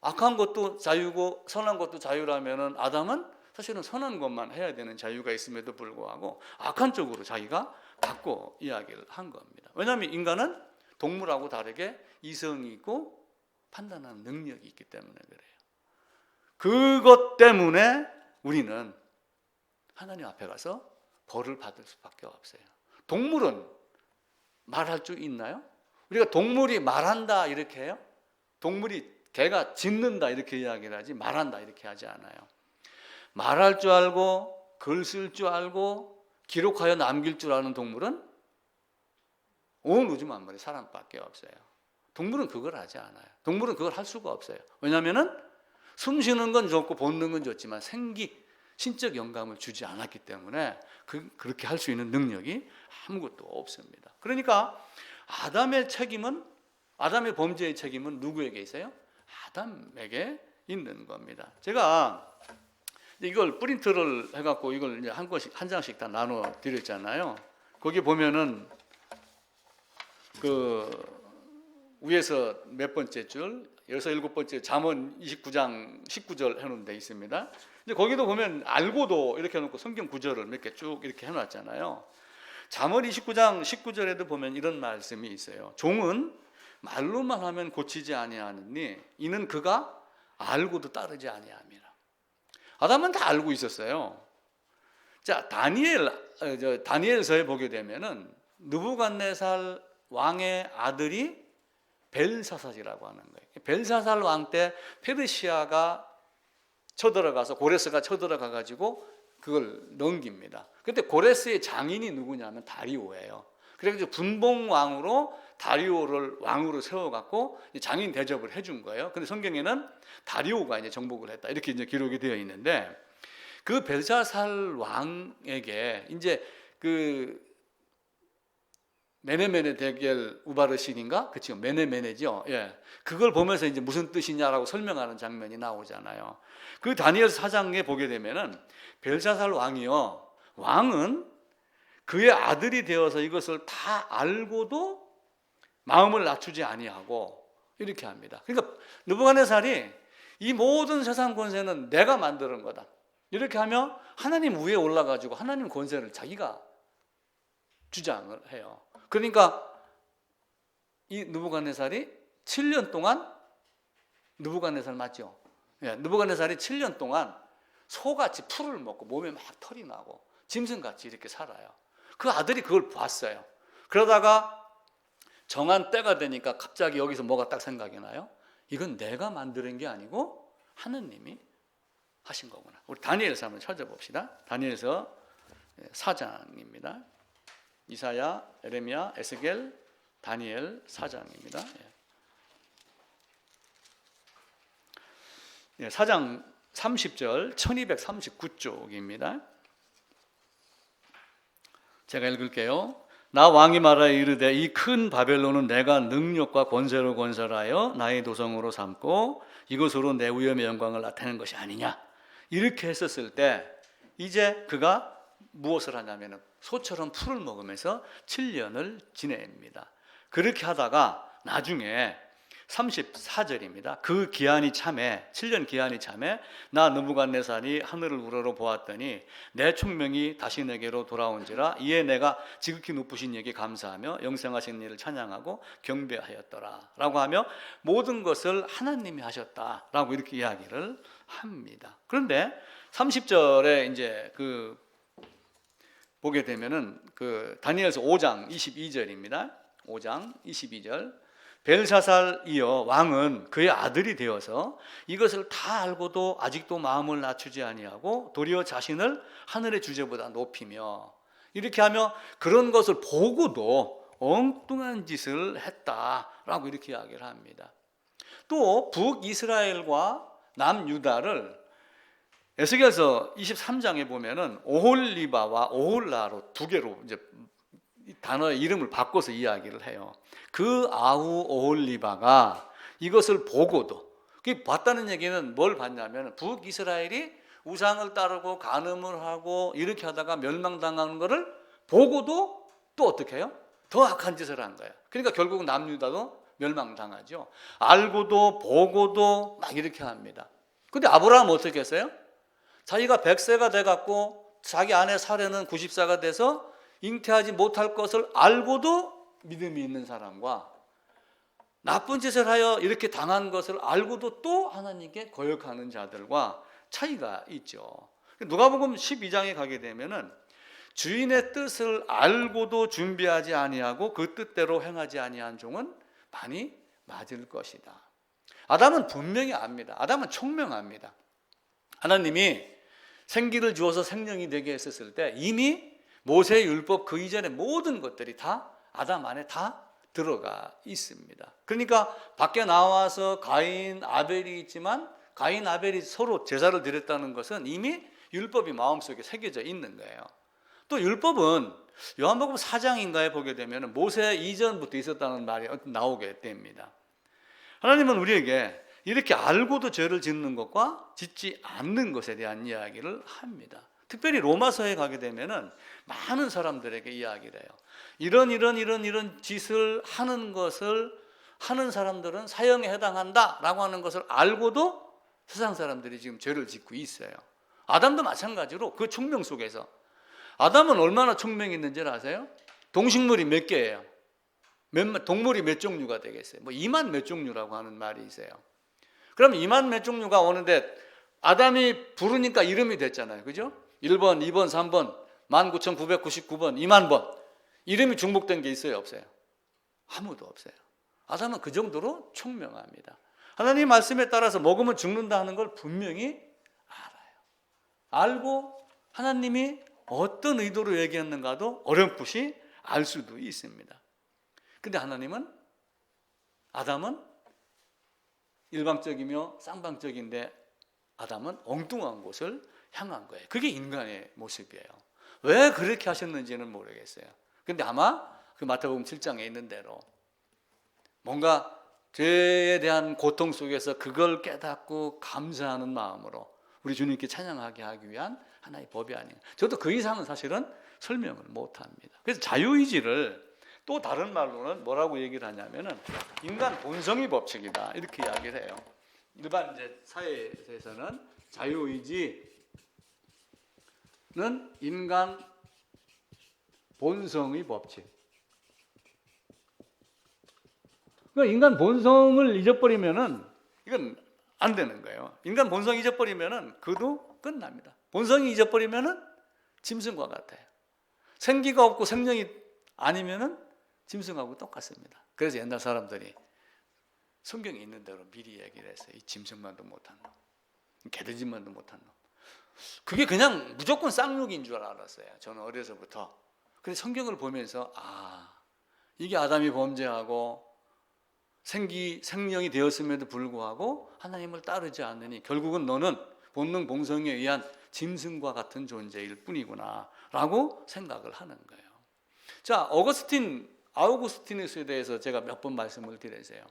악한 것도 자유고 선한 것도 자유라면은 아담은 사실은 선한 것만 해야 되는 자유가 있음에도 불구하고 악한 쪽으로 자기가 바꿔 이야기를 한 겁니다. 왜냐하면 인간은 동물하고 다르게 이성이 있고 판단하는 능력이 있기 때문에 그래요. 그것 때문에 우리는 하나님 앞에 가서 벌을 받을 수밖에 없어요. 동물은 말할 줄 있나요? 우리가 동물이 말한다 이렇게 해요? 동물이 개가 짖는다 이렇게 이야기를 하지 말한다 이렇게 하지 않아요. 말할 줄 알고 글 쓸 줄 알고 기록하여 남길 줄 아는 동물은 온 우주 만물에 사람밖에 없어요. 동물은 그걸 하지 않아요. 동물은 그걸 할 수가 없어요. 왜냐하면 숨 쉬는 건 좋고 본능은 좋지만 신적 영감을 주지 않았기 때문에 그렇게 할 수 있는 능력이 아무것도 없습니다. 그러니까 아담의 범죄의 책임은 누구에게 있어요? 아담에게 있는 겁니다. 제가 이걸 프린트를 해갖고 이걸 이제 한 장씩 다 나눠 드렸잖아요. 거기 보면은 그 위에서 몇 번째 줄, 여섯 일곱 번째 잠언 29장 19절 해놓은 데 있습니다. 이제 거기도 보면 알고도 이렇게 해놓고 성경 구절을 몇 개 쭉 이렇게 해놨잖아요. 잠언 29장 19절에도 보면 이런 말씀이 있어요. 종은 말로만 하면 고치지 아니하느니 이는 그가 알고도 따르지 아니함이라. 아담은 다 알고 있었어요. 자, 다니엘서에 보게 되면은 느부갓네살 왕의 아들이 벨사살이라고 하는 거예요. 벨사살 왕 때 페르시아가 쳐들어가서 고레스가 쳐들어가 가지고 그걸 넘깁니다. 그때 고레스의 장인이 누구냐면 다리오예요. 그래서 분봉왕으로 다리오를 왕으로 세워갖고 장인 대접을 해준 거예요. 근데 성경에는 다리오가 이제 정복을 했다 이렇게 이제 기록이 되어 있는데, 그 벨사살 왕에게 이제 그 메네메네 데겔 우바르신인가? 그치요. 메네메네죠. 예. 그걸 보면서 이제 무슨 뜻이냐라고 설명하는 장면이 나오잖아요. 그 다니엘 4장에 보게 되면은 벨사살 왕이요. 왕은 그의 아들이 되어서 이것을 다 알고도 마음을 낮추지 아니하고 이렇게 합니다. 그러니까 느부갓네살이 이 모든 세상 권세는 내가 만드는 거다. 이렇게 하며 하나님 위에 올라가지고 하나님 권세를 자기가 주장을 해요. 그러니까 이 느부갓네살이 7년 동안, 느부갓네살 맞죠? 예, 느부갓네살이 7년 동안 소같이 풀을 먹고 몸에 막 털이 나고 짐승같이 이렇게 살아요. 그 아들이 그걸 봤어요. 그러다가 정한 때가 되니까 갑자기 여기서 뭐가 딱 생각이 나요? 이건 내가 만드는 게 아니고 하느님이 하신 거구나. 우리 다니엘서 한번 찾아봅시다. 다니엘서 4장입니다. 이사야, 에레미야, 에스겔, 다니엘 4장입니다. 4장 30절 1239쪽입니다. 제가 읽을게요. 나 왕이 말하여 이르되 이 큰 바벨론은 내가 능력과 권세로 건설하여 나의 도성으로 삼고 이것으로 내 위엄의 영광을 나타내는 것이 아니냐. 이렇게 했었을 때 이제 그가 무엇을 하냐면 소처럼 풀을 먹으면서 7년을 지냅니다. 그렇게 하다가 나중에 34절입니다. 그 기한이 참에 7년 기한이 참에 나 느부갓네살이 하늘을 우러러 보았더니 내 총명이 다시 내게로 돌아온지라 이에 내가 지극히 높으신 이에게 감사하며 영생하신 이를 찬양하고 경배하였더라 라고 하며 모든 것을 하나님이 하셨다라고 이렇게 이야기를 합니다. 그런데 30절에 이제 그 보게 되면은 그 다니엘서 5장 22절입니다. 5장 22절. 벨사살이여 왕은 그의 아들이 되어서 이것을 다 알고도 아직도 마음을 낮추지 아니하고 도리어 자신을 하늘의 주제보다 높이며 이렇게 하며 그런 것을 보고도 엉뚱한 짓을 했다라고 이렇게 이야기를 합니다. 또 북이스라엘과 남유다를 에스겔서 23장에 보면은 오홀리바와 오홀라로 두 개로 이제 단어의 이름을 바꿔서 이야기를 해요. 그 아후 오홀리바가 이것을 보고도, 봤다는 얘기는 뭘 봤냐면 북이스라엘이 우상을 따르고 간음을 하고 이렇게 하다가 멸망당하는 것을 보고도 또 어떻게 해요? 더 악한 짓을 한 거예요. 그러니까 결국 남유다도 멸망당하죠. 알고도 보고도 막 이렇게 합니다. 근데 아브라함은 어떻게 했어요? 자기가 100세가 돼갖고 자기 아내 사례는 90세가 돼서 잉태하지 못할 것을 알고도 믿음이 있는 사람과 나쁜 짓을 하여 이렇게 당한 것을 알고도 또 하나님께 거역하는 자들과 차이가 있죠. 누가복음 12장에 가게 되면은 주인의 뜻을 알고도 준비하지 아니하고 그 뜻대로 행하지 아니한 종은 많이 맞을 것이다. 아담은 분명히 압니다. 아담은 총명합니다. 하나님이 생기를 주어서 생명이 되게 했었을 때 이미 모세의 율법 그 이전의 모든 것들이 다 아담 안에 다 들어가 있습니다. 그러니까 밖에 나와서 가인, 아벨이 있지만 가인, 아벨이 서로 제사를 드렸다는 것은 이미 율법이 마음속에 새겨져 있는 거예요. 또 율법은 요한복음 4장인가에 보게 되면 모세 이전부터 있었다는 말이 나오게 됩니다. 하나님은 우리에게 이렇게 알고도 죄를 짓는 것과 짓지 않는 것에 대한 이야기를 합니다. 특별히 로마서에 가게 되면은 많은 사람들에게 이야기를 해요. 이런 짓을 하는 것을 하는 사람들은 사형에 해당한다라고 하는 것을 알고도 세상 사람들이 지금 죄를 짓고 있어요. 아담도 마찬가지로 그 총명 속에서 아담은 얼마나 총명이 있는지를 아세요? 동식물이 몇 개예요? 동물이 몇 종류가 되겠어요? 뭐 2만 몇 종류라고 하는 말이 있어요. 그럼 2만 몇 종류가 오는데 아담이 부르니까 이름이 됐잖아요. 그죠? 1번, 2번, 3번, 19,999번, 2만 번. 이름이 중복된 게 있어요? 없어요? 아무도 없어요. 아담은 그 정도로 총명합니다. 하나님 말씀에 따라서 먹으면 죽는다 하는 걸 분명히 알아요. 알고 하나님이 어떤 의도로 얘기했는가도 어렴풋이 알 수도 있습니다. 근데 하나님은, 아담은 일방적이며 쌍방적인데 아담은 엉뚱한 곳을 향한 거예요. 그게 인간의 모습이에요. 왜 그렇게 하셨는지는 모르겠어요. 근데 아마 그 마태복음 7장에 있는 대로 뭔가 죄에 대한 고통 속에서 그걸 깨닫고 감사하는 마음으로 우리 주님께 찬양하게 하기 위한 하나의 법이 아닌가. 저도 그 이상은 사실은 설명을 못합니다. 그래서 자유의지를 또 다른 말로는 뭐라고 얘기를 하냐면은 인간 본성의 법칙이다 이렇게 이야기를 해요. 일반 이제 사회에서는 자유의지는 인간 본성의 법칙. 그러니까 인간 본성을 잊어버리면은 이건 안 되는 거예요. 인간 본성 잊어버리면은 그도 끝납니다. 본성이 잊어버리면은 짐승과 같아요. 생기가 없고 생명이 아니면은 짐승하고 똑같습니다. 그래서 옛날 사람들이 성경에 있는 대로 미리 얘기를 했어요. 이 짐승만도 못한 놈, 개돼지만도 못한 놈. 그게 그냥 무조건 쌍욕인 줄 알았어요. 저는 어려서부터. 근데 성경을 보면서 이게 아담이 범죄하고 생명이 되었음에도 불구하고 하나님을 따르지 않느니 결국은 너는 본능 본성에 의한 짐승과 같은 존재일 뿐이구나 라고 생각을 하는 거예요. 자, 아우구스티누스에 대해서 제가 몇 번 말씀을 드렸어요.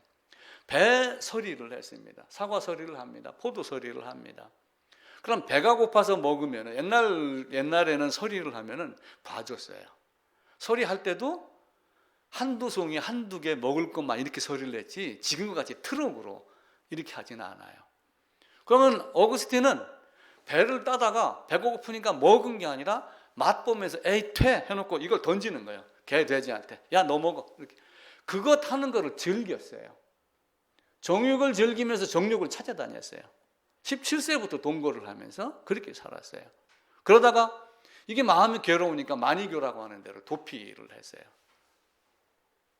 배 서리를 했습니다. 사과 서리를 합니다. 포도 서리를 합니다. 그럼 배가 고파서 먹으면 옛날에는 서리를 하면은 봐줬어요. 서리할 때도 한두 송이 한두 개 먹을 것만 이렇게 서리를 했지 지금과 같이 트럭으로 이렇게 하지는 않아요. 그러면 어거스틴은 배를 따다가 배가 고프니까 먹은 게 아니라 맛보면서 에이 퇴 해놓고 이걸 던지는 거예요. 개 돼지한테. 야 너 먹어. 이렇게. 그거 타는 거를 즐겼어요. 정욕을 즐기면서 정욕을 찾아다녔어요. 17세부터 동거를 하면서 그렇게 살았어요. 그러다가 이게 마음이 괴로우니까 마니교라고 하는 대로 도피를 했어요.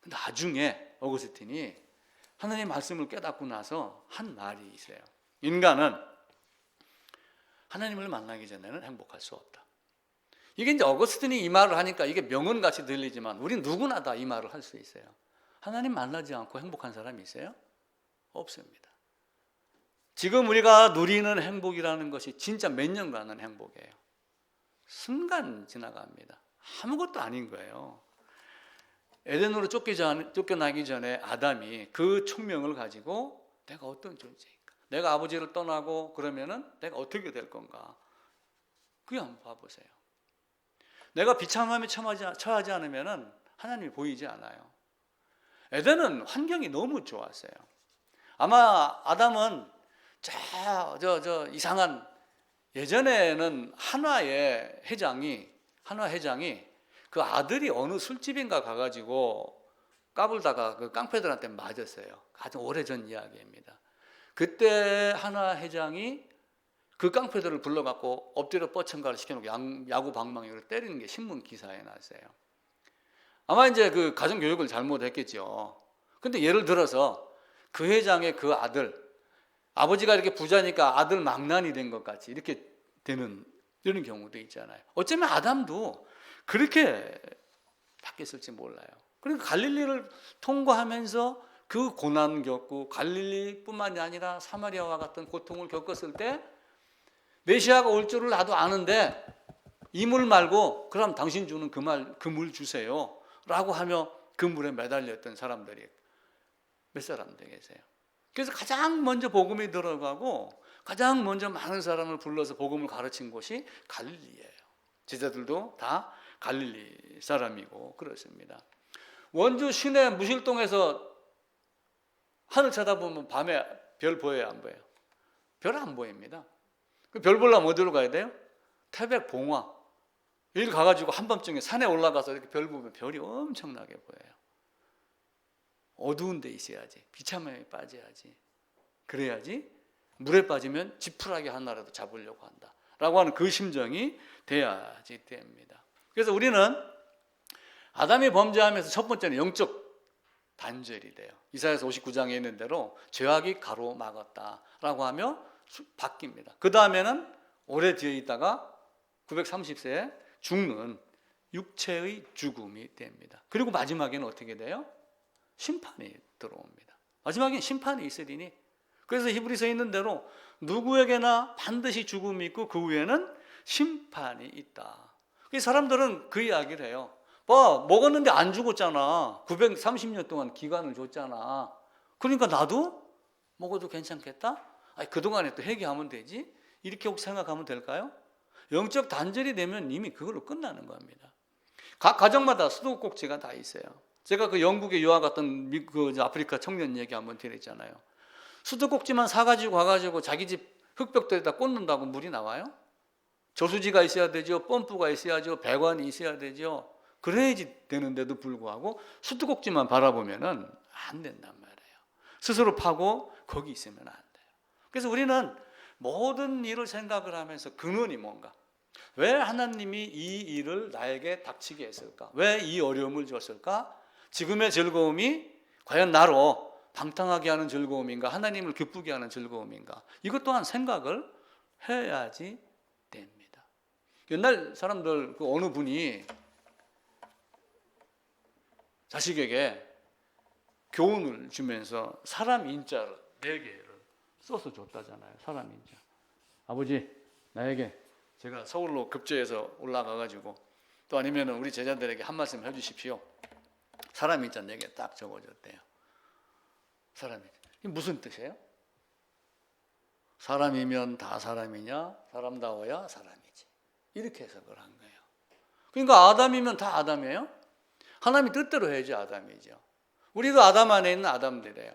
나중에 어거스틴이 하나님의 말씀을 깨닫고 나서 한 말이 있어요. 인간은 하나님을 만나기 전에는 행복할 수 없다. 이게 이제 어거스틴이 이 말을 하니까 이게 명언같이 들리지만 우린 누구나 다 이 말을 할 수 있어요. 하나님 만나지 않고 행복한 사람이 있어요? 없습니다. 지금 우리가 누리는 행복이라는 것이 진짜 몇 년간은 행복이에요. 순간 지나갑니다. 아무것도 아닌 거예요. 에덴으로 쫓겨나기 전에 아담이 그 총명을 가지고 내가 어떤 존재인가? 내가 아버지를 떠나고 그러면은 내가 어떻게 될 건가? 그게 한번 봐보세요. 내가 비참함에 처하지 않으면은 하나님이 보이지 않아요. 에덴은 환경이 너무 좋았어요. 아마 아담은 이상한 예전에는 한화 회장이 그 아들이 어느 술집인가 가가지고 까불다가 그 깡패들한테 맞았어요. 아주 오래전 이야기입니다. 그때 한화 회장이 그 깡패들을 불러갖고 엎드려 뻗쳐가를 시켜놓고 야구 방망이로 때리는 게 신문 기사에 났어요. 아마 이제 그 가정 교육을 잘못했겠죠. 근데 예를 들어서 그 회장의 그 아버지가 이렇게 부자니까 아들 망난이 된 것 같이 이렇게 되는 이런 경우도 있잖아요. 어쩌면 아담도 그렇게 바뀌었을지 몰라요. 그러니까 갈릴리를 통과하면서 그 고난 겪고 갈릴리뿐만이 아니라 사마리아와 같은 고통을 겪었을 때 메시아가 올 줄을 나도 아는데 이 물 말고 그럼 당신 주는 그 물 주세요 라고 하며 그 물에 매달렸던 사람들이 몇 사람 되겠어요? 그래서 가장 먼저 복음이 들어가고 가장 먼저 많은 사람을 불러서 복음을 가르친 곳이 갈릴리예요. 제자들도 다 갈릴리 사람이고 그렇습니다. 원주 시내 무실동에서 하늘 쳐다보면 밤에 별 보여요, 안 보여요? 별 안 보입니다. 그 별 보려면 어디로 가야 돼요? 태백 봉화. 여기 가가지고 한밤중에 산에 올라가서 이렇게 별 보면 별이 엄청나게 보여요. 어두운 데 있어야지. 비참함에 빠져야지. 그래야지 물에 빠지면 지푸라기 하나라도 잡으려고 한다 라고 하는 그 심정이 돼야지 됩니다. 그래서 우리는 아담이 범죄하면서 첫 번째는 영적 단절이 돼요. 이사야서 59장에 있는 대로 죄악이 가로막았다 라고 하며 바뀝니다. 그 다음에는 오래 뒤에 있다가 930세에 죽는 육체의 죽음이 됩니다. 그리고 마지막에는 어떻게 돼요? 심판이 들어옵니다. 마지막엔 심판이 있으리니, 그래서 히브리서에 있는 대로 누구에게나 반드시 죽음이 있고 그 후에는 심판이 있다. 사람들은 그 이야기를 해요. 먹었는데 안 죽었잖아. 930년 동안 기간을 줬잖아. 그러니까 나도 먹어도 괜찮겠다? 아니, 그동안에 또 회개하면 되지? 이렇게 혹 생각하면 될까요? 영적 단절이 되면 이미 그걸로 끝나는 겁니다. 각 가정마다 수도꼭지가 다 있어요. 제가 그 영국에 유학 갔던 그 아프리카 청년 얘기 한번 드렸잖아요. 수도꼭지만 사가지고 가가지고 자기 집 흙벽돌에다 꽂는다고 물이 나와요? 저수지가 있어야 되죠. 펌프가 있어야죠. 배관이 있어야 되죠. 그래야지 되는데도 불구하고 수도꼭지만 바라보면은 안 된단 말이에요. 스스로 파고 거기 있으면 안 돼요. 그래서 우리는 모든 일을 생각을 하면서 근원이 뭔가? 왜 하나님이 이 일을 나에게 닥치게 했을까? 왜 이 어려움을 줬을까? 지금의 즐거움이 과연 나로 방탕하게 하는 즐거움인가? 하나님을 기쁘게 하는 즐거움인가? 이것 또한 생각을 해야지 됩니다. 옛날 사람들 그 어느 분이 자식에게 교훈을 주면서 사람 인자를 4개를 써서 줬다잖아요. 사람 인자. 아버지, 나에게 제가 서울로 급제해서 올라가가지고 또 아니면 우리 제자들에게 한 말씀 해주십시오. 사람 인자 4개 딱 적어줬대요. 사람 인자. 이게 무슨 뜻이에요? 사람이면 다 사람이냐? 사람다워야 사람이지. 이렇게 해석을 한 거예요. 그러니까 아담이면 다 아담이에요? 하나님이 뜻대로 해야지 아담이죠. 우리도 아담 안에 있는 아담들이에요.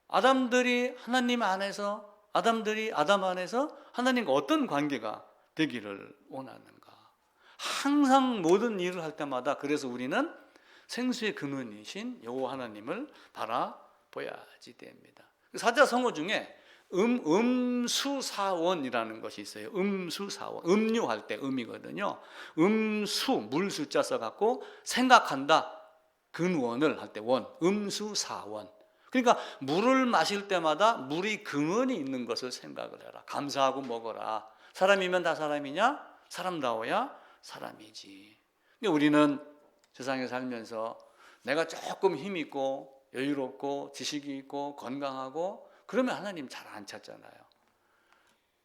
아담들이 하나님 안에서, 아담들이 아담 안에서 하나님과 어떤 관계가 되기를 원하는가. 항상 모든 일을 할 때마다 그래서 우리는 생수의 근원이신 여호와 하나님을 바라봐야지 됩니다. 사자성어 중에 음수사원이라는 것이 있어요. 음수사원. 음료할 때 음이거든요. 음수, 물 숫자 써갖고 생각한다. 근원을 할 때 원. 음수사원. 그러니까 물을 마실 때마다 물이 근원이 있는 것을 생각을 해라. 감사하고 먹어라. 사람이면 다 사람이냐? 사람다워야 사람이지. 우리는 세상에 살면서 내가 조금 힘 있고 여유롭고 지식이 있고 건강하고 그러면 하나님 잘 안 찾잖아요.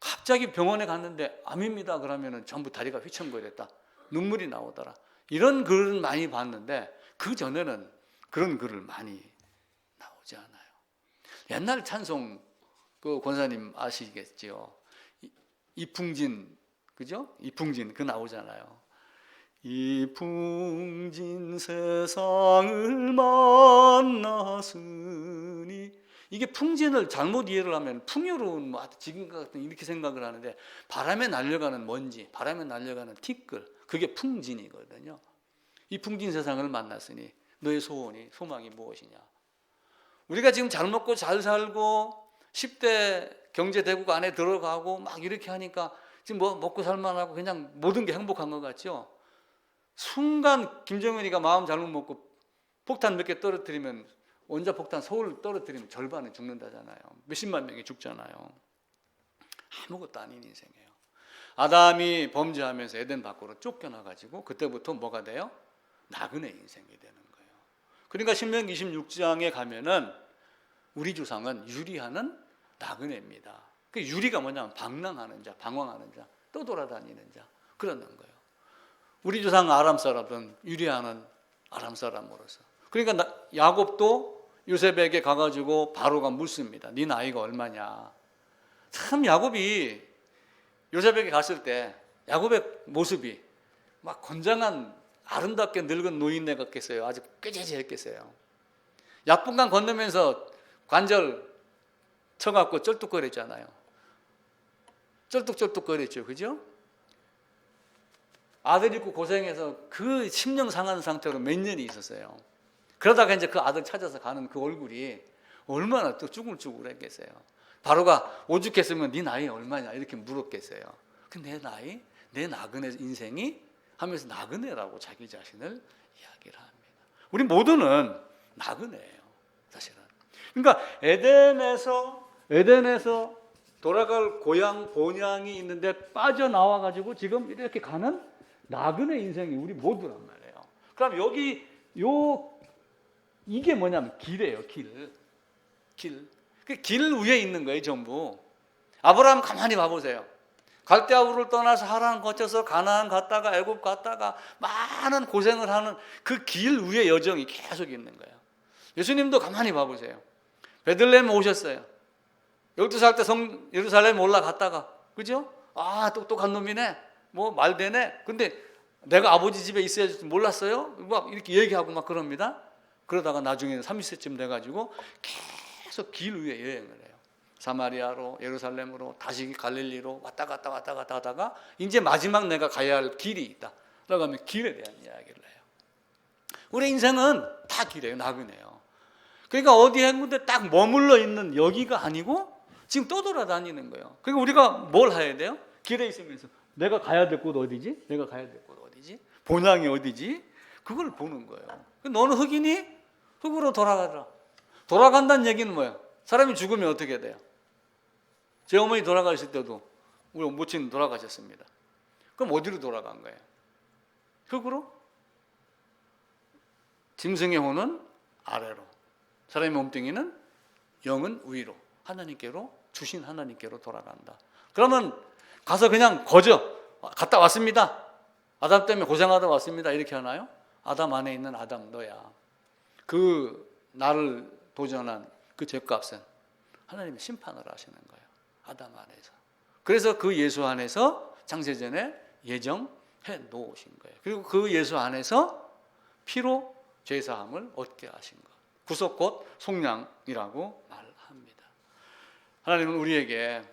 갑자기 병원에 갔는데 암입니다 그러면 전부 다리가 휘청거렸다. 눈물이 나오더라. 이런 글을 많이 봤는데 그 전에는 그런 글을 많이 나오지 않아요. 옛날 찬송 그 권사님 아시겠죠? 이풍진, 그죠? 이풍진 그 나오잖아요. 이풍진 세상을 만났으니. 이게 풍진을 잘못 이해를 하면 풍요로운 지금 같은 이렇게 생각을 하는데 바람에 날려가는 먼지, 바람에 날려가는 티끌, 그게 풍진이거든요. 이 풍진 세상을 만났으니 너의 소망이 무엇이냐? 우리가 지금 잘 먹고 잘 살고 10대 경제대국 안에 들어가고 막 이렇게 하니까 지금 뭐 먹고 살만하고 그냥 모든 게 행복한 것 같죠? 순간 김정은이가 마음 잘못 먹고 폭탄 몇 개 떨어뜨리면 원자폭탄 서울 떨어뜨리면 절반은 죽는다잖아요. 몇십만 명이 죽잖아요. 아무것도 아닌 인생이에요. 아담이 범죄하면서 에덴 밖으로 쫓겨나가지고 그때부터 뭐가 돼요? 나그네 인생이 되는 거예요. 그러니까 신명기 26장에 가면은 우리 조상은 유리하는 나그네입니다. 그 유리가 뭐냐면 방랑하는 자, 방황하는 자, 떠돌아다니는 자 그러는 거예요. 우리 조상 아람 사람은 유리하는 아람 사람으로서. 그러니까 야곱도 요셉에게 가가지고 바로가 묻습니다. 네 나이가 얼마냐? 참 야곱이 요셉에게 갔을 때 야곱의 모습이 막 건장한 아름답게 늙은 노인네 같겠어요? 아주 꾀재재했겠어요? 약분강 건너면서 관절 쳐갖고 쩔뚝거렸잖아요. 쩔뚝쩔뚝거렸죠, 그죠? 아들 있고 고생해서 그 심령 상한 상태로 몇 년이 있었어요. 그러다가 이제 그 아들 찾아서 가는 그 얼굴이 얼마나 또 쭈글쭈글했겠어요. 바로가 오죽했으면 네 나이 얼마냐 이렇게 물었겠어요. 내 나이, 내 나그네 인생이 하면서 나그네라고 자기 자신을 이야기를 합니다. 우리 모두는 나그네예요, 사실은. 그러니까 에덴에서 돌아갈 고향 본향이 있는데 빠져나와 가지고 지금 이렇게 가는 나그네 인생이 우리 모두란 말이에요. 그럼 여기 이게 뭐냐면 길이에요. 길. 그 길 위에 있는 거예요, 전부. 아브라함 가만히 봐보세요. 갈대아우를 떠나서 하란 거쳐서 가나안 갔다가 애굽 갔다가 많은 고생을 하는 그 길 위에 여정이 계속 있는 거예요. 예수님도 가만히 봐보세요. 베들레헴 오셨어요. 12살 때 예루살렘 올라갔다가, 그죠? 아, 똑똑한 놈이네. 뭐 말 되네. 근데 내가 아버지 집에 있어야 지 몰랐어요? 막 이렇게 얘기하고 막 그럽니다. 그러다가 나중에는 30세쯤 돼가지고 계속 길 위에 여행을 해요. 사마리아로, 예루살렘으로, 다시 갈릴리로 왔다 갔다 하다가 이제 마지막 내가 가야 할 길이 있다. 라고 하면 길에 대한 이야기를 해요. 우리 인생은 다 길이에요. 나그네요. 그러니까 어디 한 군데 딱 머물러 있는 여기가 아니고 지금 떠돌아다니는 거예요. 그러니까 우리가 뭘 해야 돼요? 길에 있으면서 내가 가야 될 곳 어디지? 내가 가야 될 곳 어디지? 본향이 어디지? 그걸 보는 거예요. 너는 흑이니? 흑으로 돌아가라. 돌아간다는 얘기는 뭐예요? 사람이 죽으면 어떻게 돼요? 제 어머니 돌아가실 때도 우리 모친 돌아가셨습니다. 그럼 어디로 돌아간 거예요? 흙으로? 짐승의 혼은 아래로, 사람의 몸뚱이는 영은 위로, 하나님께로, 주신 하나님께로 돌아간다. 그러면 가서 그냥 갔다 왔습니다. 아담 때문에 고생하다 왔습니다. 이렇게 하나요? 아담 안에 있는 아담 너야. 그 나를 도전한 그 죄값은 하나님이 심판을 하시는 거예요. 아담 안에서. 그래서 그 예수 안에서 창세전에 예정해 놓으신 거예요. 그리고 그 예수 안에서 피로 죄사함을 얻게 하신 것. 구속 곧 속량이라고 말합니다. 하나님은 우리에게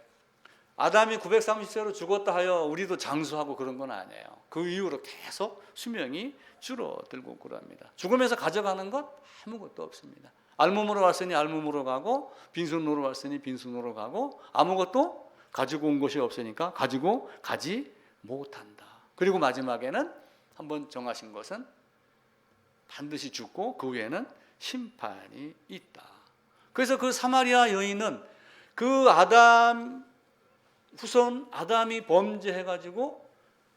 아담이 930세로 죽었다 하여 우리도 장수하고 그런 건 아니에요. 그 이후로 계속 수명이 줄어들고 그럽니다. 죽으면서 가져가는 것 아무것도 없습니다. 알몸으로 왔으니 알몸으로 가고 빈손으로 왔으니 빈손으로 가고 아무것도 가지고 온 것이 없으니까 가지고 가지 못한다. 그리고 마지막에는 한번 정하신 것은 반드시 죽고 그 후에는 심판이 있다. 그래서 그 사마리아 여인은 그 아담 후손 아담이 범죄해가지고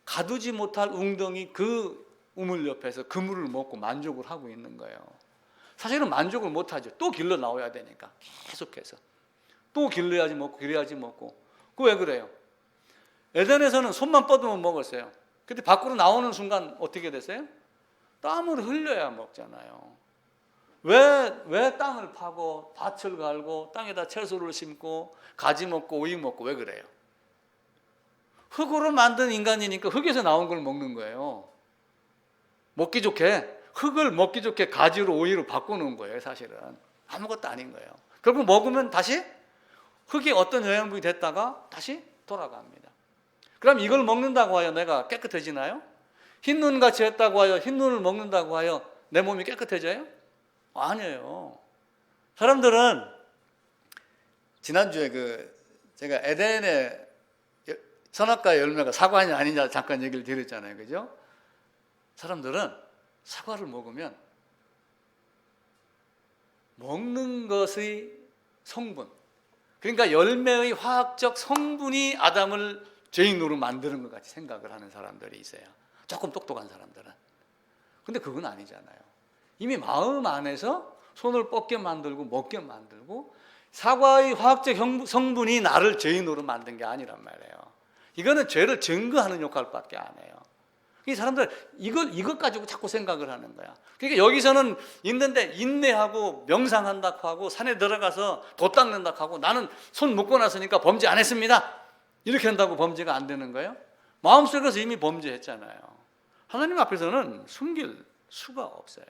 가두지 못할 웅덩이 그 우물 옆에서 그물을 먹고 만족을 하고 있는 거예요. 사실은 만족을 못하죠. 또 길러 나와야 되니까 계속해서 또 길러야지 먹고 길러야지 먹고. 그 왜 그래요? 에덴에서는 손만 뻗으면 먹었어요. 근데 밖으로 나오는 순간 어떻게 됐어요? 땀을 흘려야 먹잖아요. 왜 땅을 파고 밭을 갈고 땅에다 채소를 심고 가지 먹고 오이 먹고 왜 그래요? 흙으로 만든 인간이니까 흙에서 나온 걸 먹는 거예요. 먹기 좋게 흙을 먹기 좋게 가지로 오이로 바꾸는 거예요. 사실은 아무것도 아닌 거예요. 결국 먹으면 다시 흙이 어떤 영양분이 됐다가 다시 돌아갑니다. 그럼 이걸 먹는다고 하여 내가 깨끗해지나요? 흰 눈같이 했다고 하여 흰 눈을 먹는다고 하여 내 몸이 깨끗해져요? 아니에요. 사람들은 지난주에 제가 에덴의 선악과의 열매가 사과냐 아니냐 잠깐 얘기를 드렸잖아요. 그죠? 사람들은 사과를 먹으면 먹는 것의 성분, 그러니까 열매의 화학적 성분이 아담을 죄인으로 만드는 것 같이 생각을 하는 사람들이 있어요. 조금 똑똑한 사람들은. 근데 그건 아니잖아요. 이미 마음 안에서 손을 뻗게 만들고 먹게 만들고 사과의 화학적 성분이 나를 죄인으로 만든 게 아니란 말이에요. 이거는 죄를 증거하는 역할밖에 안 해요. 이 사람들 이것 가지고 자꾸 생각을 하는 거야. 그러니까 여기서는 있는데 인내하고 명상한다고 하고 산에 들어가서 돛 닦는다고 하고 나는 손 묶고 났으니까 범죄 안 했습니다. 이렇게 한다고 범죄가 안 되는 거예요? 마음속에서 이미 범죄했잖아요. 하나님 앞에서는 숨길 수가 없어요.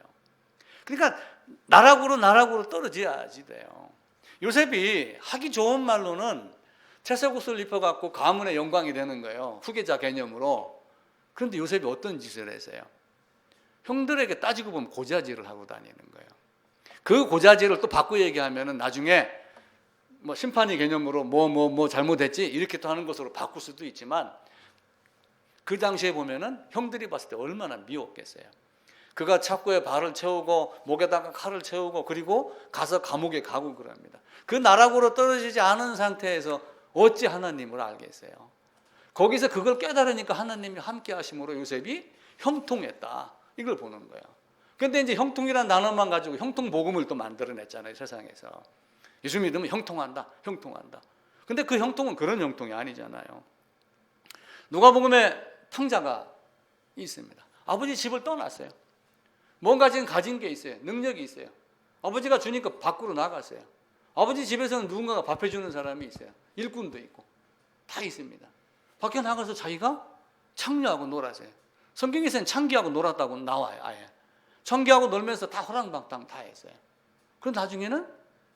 그러니까 나락으로 떨어져야지 돼요. 요셉이 하기 좋은 말로는 채색 옷을 입혀갖고 가문의 영광이 되는 거예요. 후계자 개념으로. 그런데 요셉이 어떤 짓을 했어요? 형들에게 따지고 보면 고자질을 하고 다니는 거예요. 그 고자질을 또 바꿔 얘기하면은 나중에 뭐 심판의 개념으로 뭐 잘못했지 이렇게 또 하는 것으로 바꿀 수도 있지만 그 당시에 보면은 형들이 봤을 때 얼마나 미웠겠어요. 그가 착고에 발을 채우고 목에다가 칼을 채우고 그리고 가서 감옥에 가고 그럽니다. 그 나락으로 떨어지지 않은 상태에서 어찌 하나님을 알겠어요? 거기서 그걸 깨달으니까 하나님이 함께 하심으로 요셉이 형통했다. 이걸 보는 거예요. 근데 이제 형통이라는 단어만 가지고 형통복음을 또 만들어냈잖아요, 세상에서. 예수 믿으면 형통한다, 형통한다. 근데 그 형통은 그런 형통이 아니잖아요. 누가복음에 탕자가 있습니다. 아버지 집을 떠났어요. 뭔가 지금 가진 게 있어요. 능력이 있어요. 아버지가 주니까 밖으로 나갔어요. 아버지 집에서는 누군가가 밥 해주는 사람이 있어요. 일꾼도 있고 다 있습니다. 밖에 나가서 자기가 창녀하고 놀았어요. 성경에서는 창기하고 놀았다고 나와요. 아예 창기하고 놀면서 다 호랑방탕 다 했어요. 그럼 나중에는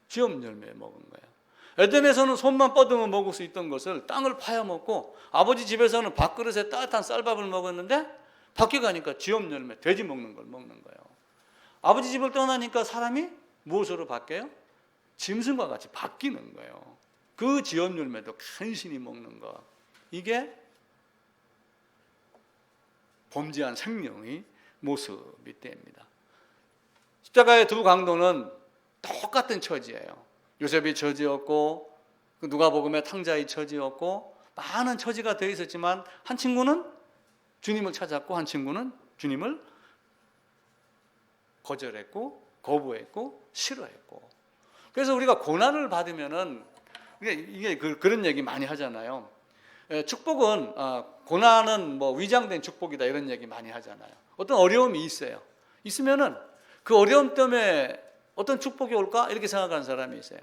지업 열매 먹은 거예요. 에덴에서는 손만 뻗으면 먹을 수 있던 것을 땅을 파야 먹고, 아버지 집에서는 밥그릇에 따뜻한 쌀밥을 먹었는데 밖에 가니까 지업 열매, 돼지 먹는 걸 먹는 거예요. 아버지 집을 떠나니까 사람이 무엇으로 바뀌어요? 짐승과 같이 바뀌는 거예요. 그 지업 열매도 간신히 먹는 것, 이게 범죄한 생명의 모습이 됩니다. 십자가의 두 강도는 똑같은 처지예요. 요셉이 처지였고, 누가복음의 탕자의 처지였고, 많은 처지가 되어 있었지만 한 친구는 주님을 찾았고 한 친구는 주님을 거절했고 거부했고 싫어했고. 그래서 우리가 고난을 받으면은 이게 그런 얘기 많이 하잖아요. 축복은 고난은 뭐 위장된 축복이다 이런 얘기 많이 하잖아요. 어떤 어려움이 있어요. 있으면은 그 어려움 때문에 어떤 축복이 올까 이렇게 생각하는 사람이 있어요.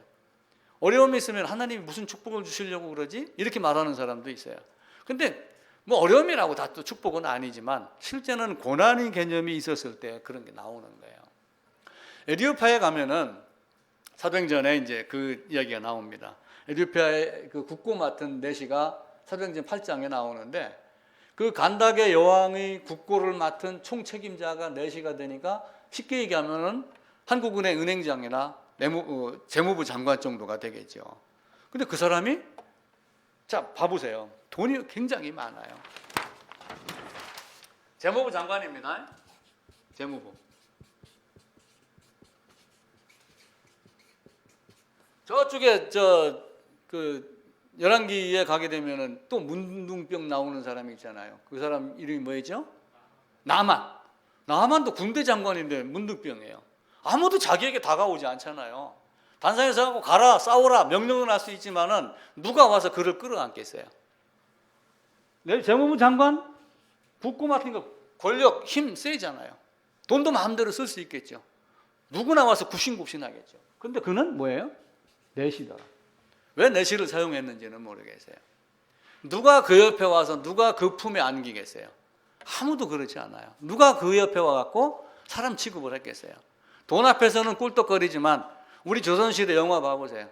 어려움이 있으면 하나님이 무슨 축복을 주시려고 그러지 이렇게 말하는 사람도 있어요. 근데 뭐 어려움이라고 다 또 축복은 아니지만 실제는 고난의 개념이 있었을 때 그런 게 나오는 거예요. 에티오피아에 가면은 사도행전에 이제 그 이야기가 나옵니다. 에티오피아의 그 국고 맡은 내시가 사도행전 8장에 나오는데, 그 간닥의 여왕의 국고를 맡은 총책임자가 내시가 되니까 쉽게 얘기하면은 한국은행 은행장이나 재무부 장관 정도가 되겠죠. 근데 그 사람이, 자 봐보세요. 돈이 굉장히 많아요. 재무부 장관입니다. 재무부. 저쪽에 그 열왕기에 가게 되면은 또 문둥병 나오는 사람이 있잖아요. 그 사람 이름이 뭐였죠? 나만도 군대 장관인데 문둥병이에요. 아무도 자기에게 다가오지 않잖아요. 단상에서 하고 가라 싸우라 명령은 할 수 있지만은 누가 와서 그를 끌어안겠어요? 내 재무부 장관 국고 맡은 거 권력 힘 세잖아요. 돈도 마음대로 쓸 수 있겠죠. 누구나 와서 굽신굽신하겠죠. 근데 그는 뭐예요? 내시더라. 왜 내시를 사용했는지는 모르겠어요. 누가 그 옆에 와서 누가 그 품에 안기겠어요? 아무도 그렇지 않아요. 누가 그 옆에 와갖고 사람 취급을 했겠어요? 돈 앞에서는 꿀떡거리지만 우리 조선시대 영화 봐보세요.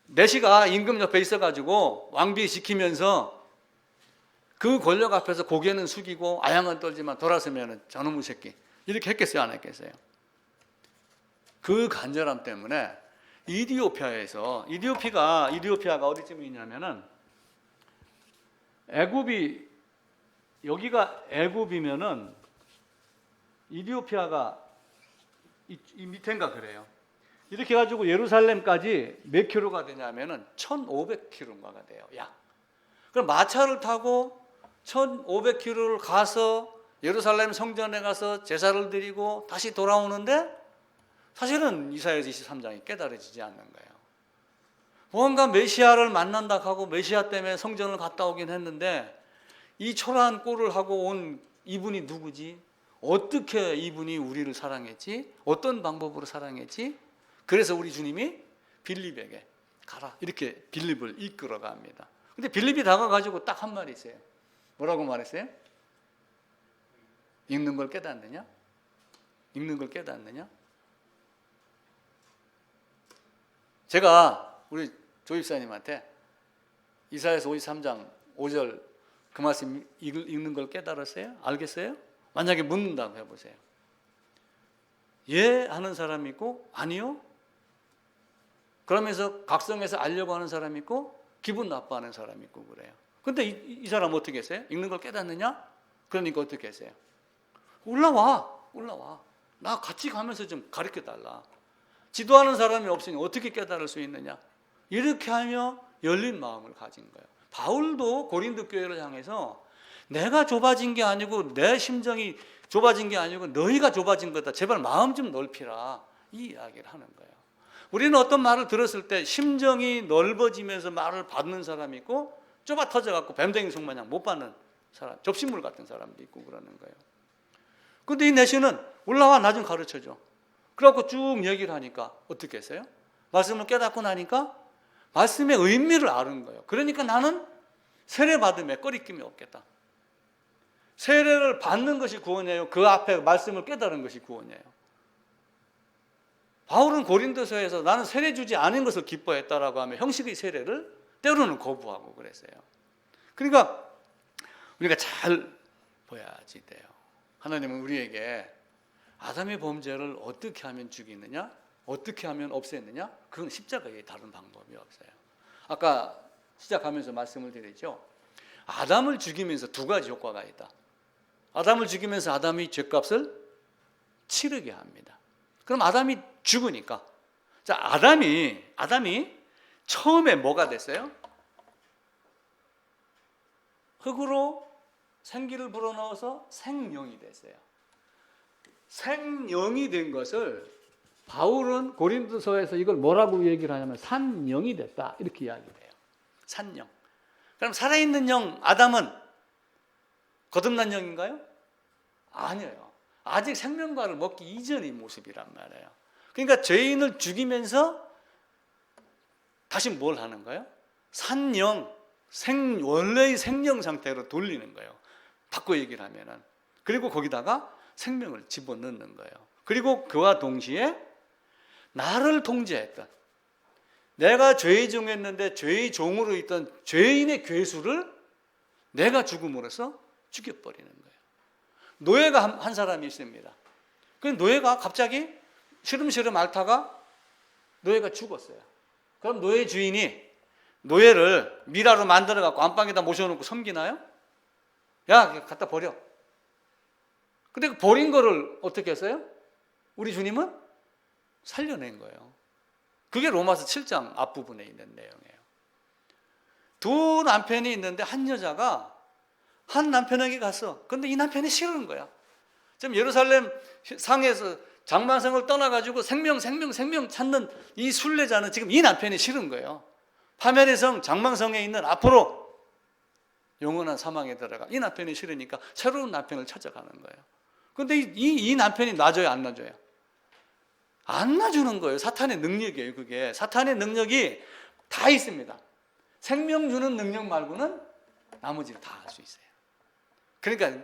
내시가 임금 옆에 있어가지고 왕비 지키면서 그 권력 앞에서 고개는 숙이고 아양은 떨지만 돌아서면 저놈의 새끼 이렇게 했겠어요? 안 했겠어요? 그 간절함 때문에 이디오피아가 어디쯤에 있냐면은 애굽이, 여기가 애굽이면은 이디오피아가 이 밑인가 그래요. 이렇게 해가지고 예루살렘까지 몇 킬로가 되냐면은 1,500킬로가 돼요. 약. 그럼 마차를 타고 1,500킬로를 가서 예루살렘 성전에 가서 제사를 드리고 다시 돌아오는데, 사실은 이사야서 23장이 깨달아지지 않는 거예요. 뭔가 메시아를 만난다 하고 메시아 때문에 성전을 갔다 오긴 했는데, 이 초라한 꼴을 하고 온 이분이 누구지? 어떻게 이분이 우리를 사랑했지? 어떤 방법으로 사랑했지? 그래서 우리 주님이 빌립에게 가라 이렇게 빌립을 이끌어 갑니다. 근데 빌립이 다가가지고 딱 한 말이 있어요. 뭐라고 말했어요? 읽는 걸 깨닫느냐? 읽는 걸 깨닫느냐? 제가 우리 조입사님한테 이사야서 53장 5절 그 말씀 읽는 걸 깨달았어요? 알겠어요? 만약에 묻는다고 해보세요. 예 하는 사람이 있고 아니요? 그러면서 각성해서 알려고 하는 사람이 있고 기분 나빠하는 사람이 있고 그래요. 근데 이 사람 어떻게 했어요? 읽는 걸 깨닫느냐? 그러니까 어떻게 했어요? 올라와. 나 같이 가면서 좀 가르쳐달라. 지도하는 사람이 없으니 어떻게 깨달을 수 있느냐? 이렇게 하며 열린 마음을 가진 거예요. 바울도 고린도 교회를 향해서 내가 좁아진 게 아니고 내 심정이 좁아진 게 아니고 너희가 좁아진 거다. 제발 마음 좀 넓히라. 이 이야기를 하는 거예요. 우리는 어떤 말을 들었을 때 심정이 넓어지면서 말을 받는 사람이 있고 좁아 터져갖고 뱀댕이 속 마냥 못 받는 사람, 접시물 같은 사람도 있고 그러는 거예요. 근데 이 내시는 올라와 나 좀 가르쳐줘. 그래갖고 쭉 얘기를 하니까 어떻게 했어요? 말씀을 깨닫고 나니까 말씀의 의미를 아는 거예요. 그러니까 나는 세례 받음에 꺼리낌이 없겠다. 세례를 받는 것이 구원이에요. 그 앞에 말씀을 깨달은 것이 구원이에요. 바울은 고린도서에서 나는 세례 주지 않은 것을 기뻐했다라고 하며 형식의 세례를 때로는 거부하고 그랬어요. 그러니까 우리가 잘 보야지 돼요. 하나님은 우리에게 아담의 범죄를 어떻게 하면 죽이느냐, 어떻게 하면 없애느냐, 그건 십자가에 다른 방법이 없어요. 아까 시작하면서 말씀을 드리죠. 아담을 죽이면서 두 가지 효과가 있다. 아담을 죽이면서 아담이 죄값을 치르게 합니다. 그럼 아담이 죽으니까, 자, 아담이 처음에 뭐가 됐어요? 흙으로 생기를 불어넣어서 생명이 됐어요. 생명이 된 것을 바울은 고린도서에서 이걸 뭐라고 얘기를 하냐면 산영이 됐다 이렇게 이야기를 해요. 산영. 그럼 살아있는 영 아담은 거듭난 영인가요? 아니에요. 아직 생명과를 먹기 이전의 모습이란 말이에요. 그러니까 죄인을 죽이면서 다시 뭘 하는 거예요? 산영, 원래의 생명 상태로 돌리는 거예요. 바꿔 얘기를 하면은. 그리고 거기다가 생명을 집어넣는 거예요. 그리고 그와 동시에 나를 통제했던, 내가 죄의 종이었는데 죄의 종으로 있던 죄인의 괴수를 내가 죽음으로써 죽여버리는 거예요. 노예가 한 사람이 있습니다. 그 노예가 갑자기 시름시름 앓다가 노예가 죽었어요. 그럼 노예 주인이 노예를 미라로 만들어 갖고 안방에다 모셔놓고 섬기나요? 야, 갖다 버려. 근데 그 버린 거를 어떻게 했어요? 우리 주님은 살려낸 거예요. 그게 로마서 7장 앞부분에 있는 내용이에요. 두 남편이 있는데 한 여자가 한 남편에게 갔어. 근데 이 남편이 싫은 거야. 지금 예루살렘 상에서 장만성을 떠나가지고 생명 찾는 이 순례자는 지금 이 남편이 싫은 거예요. 파멸의 성 장망성에 있는 앞으로 영원한 사망에 들어가. 이 남편이 싫으니까 새로운 남편을 찾아가는 거예요. 근데 이 남편이 놔줘요, 안 놔줘요? 안 놔주는 거예요. 사탄의 능력이에요. 그게 사탄의 능력이 다 있습니다. 생명 주는 능력 말고는 나머지는 다 할 수 있어요. 그러니까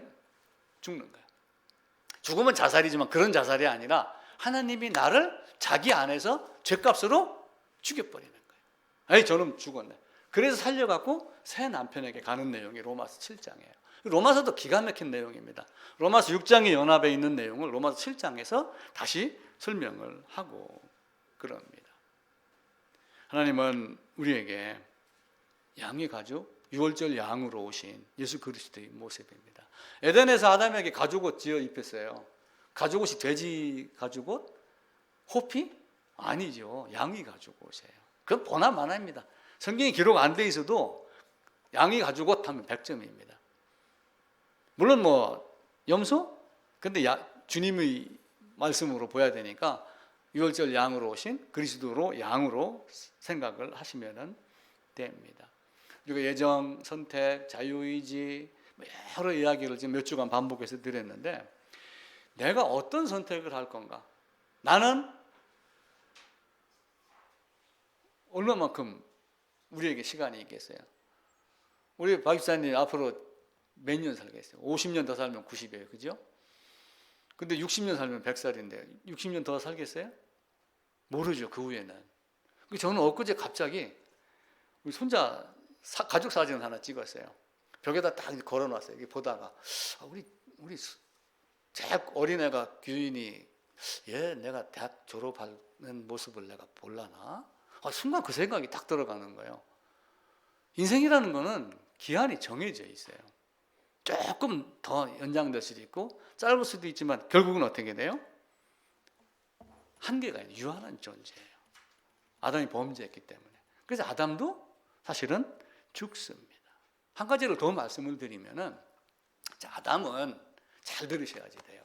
죽는 거예요. 죽음은 자살이지만 그런 자살이 아니라 하나님이 나를 자기 안에서 죄값으로 죽여버리는 거예요. 아니, 저는 죽었네. 그래서 살려갖고 새 남편에게 가는 내용이 로마서 7장이에요. 로마서도 기가 막힌 내용입니다. 로마서 6장의 연합에 있는 내용을 로마서 7장에서 다시 설명을 하고 그럽니다. 하나님은 우리에게 양의 가죽, 유월절 양으로 오신 예수 그리스도의 모습입니다. 에덴에서 아담에게 가죽옷 지어 입혔어요. 가죽옷이 돼지 가죽옷? 호피? 아니죠. 양의 가죽옷이에요. 그건 보나마나입니다. 성경에 기록 안 돼 있어도 양의 가죽옷 하면 100점입니다. 물론 염소? 근데 주님의 말씀으로 보여야 되니까 유월절 양으로 오신 그리스도로 양으로 생각을 하시면 됩니다. 그리고 예정, 선택, 자유의지 여러 이야기를 지금 몇 주간 반복해서 드렸는데 내가 어떤 선택을 할 건가? 나는 얼마만큼 우리에게 시간이 있겠어요? 우리 박 집사님 앞으로 몇 년 살겠어요? 50년 더 살면 90이에요. 그죠? 근데 60년 살면 100살인데 60년 더 살겠어요? 모르죠. 그 후에는. 저는 엊그제 갑자기 우리 손자 가족 사진을 하나 찍었어요. 벽에다 딱 걸어놨어요. 이게 보다가 우리 어린애가 규인이 내가 대학 졸업하는 모습을 내가 볼라나? 순간 그 생각이 딱 들어가는 거예요. 인생이라는 거는 기한이 정해져 있어요. 조금 더 연장될 수도 있고 짧을 수도 있지만 결국은 어떻게 돼요? 한계가 있는 유한한 존재예요. 아담이 범죄했기 때문에. 그래서 아담도 사실은 죽습니다. 한 가지를 더 말씀을 드리면은, 자, 아담은 잘 들으셔야지 돼요.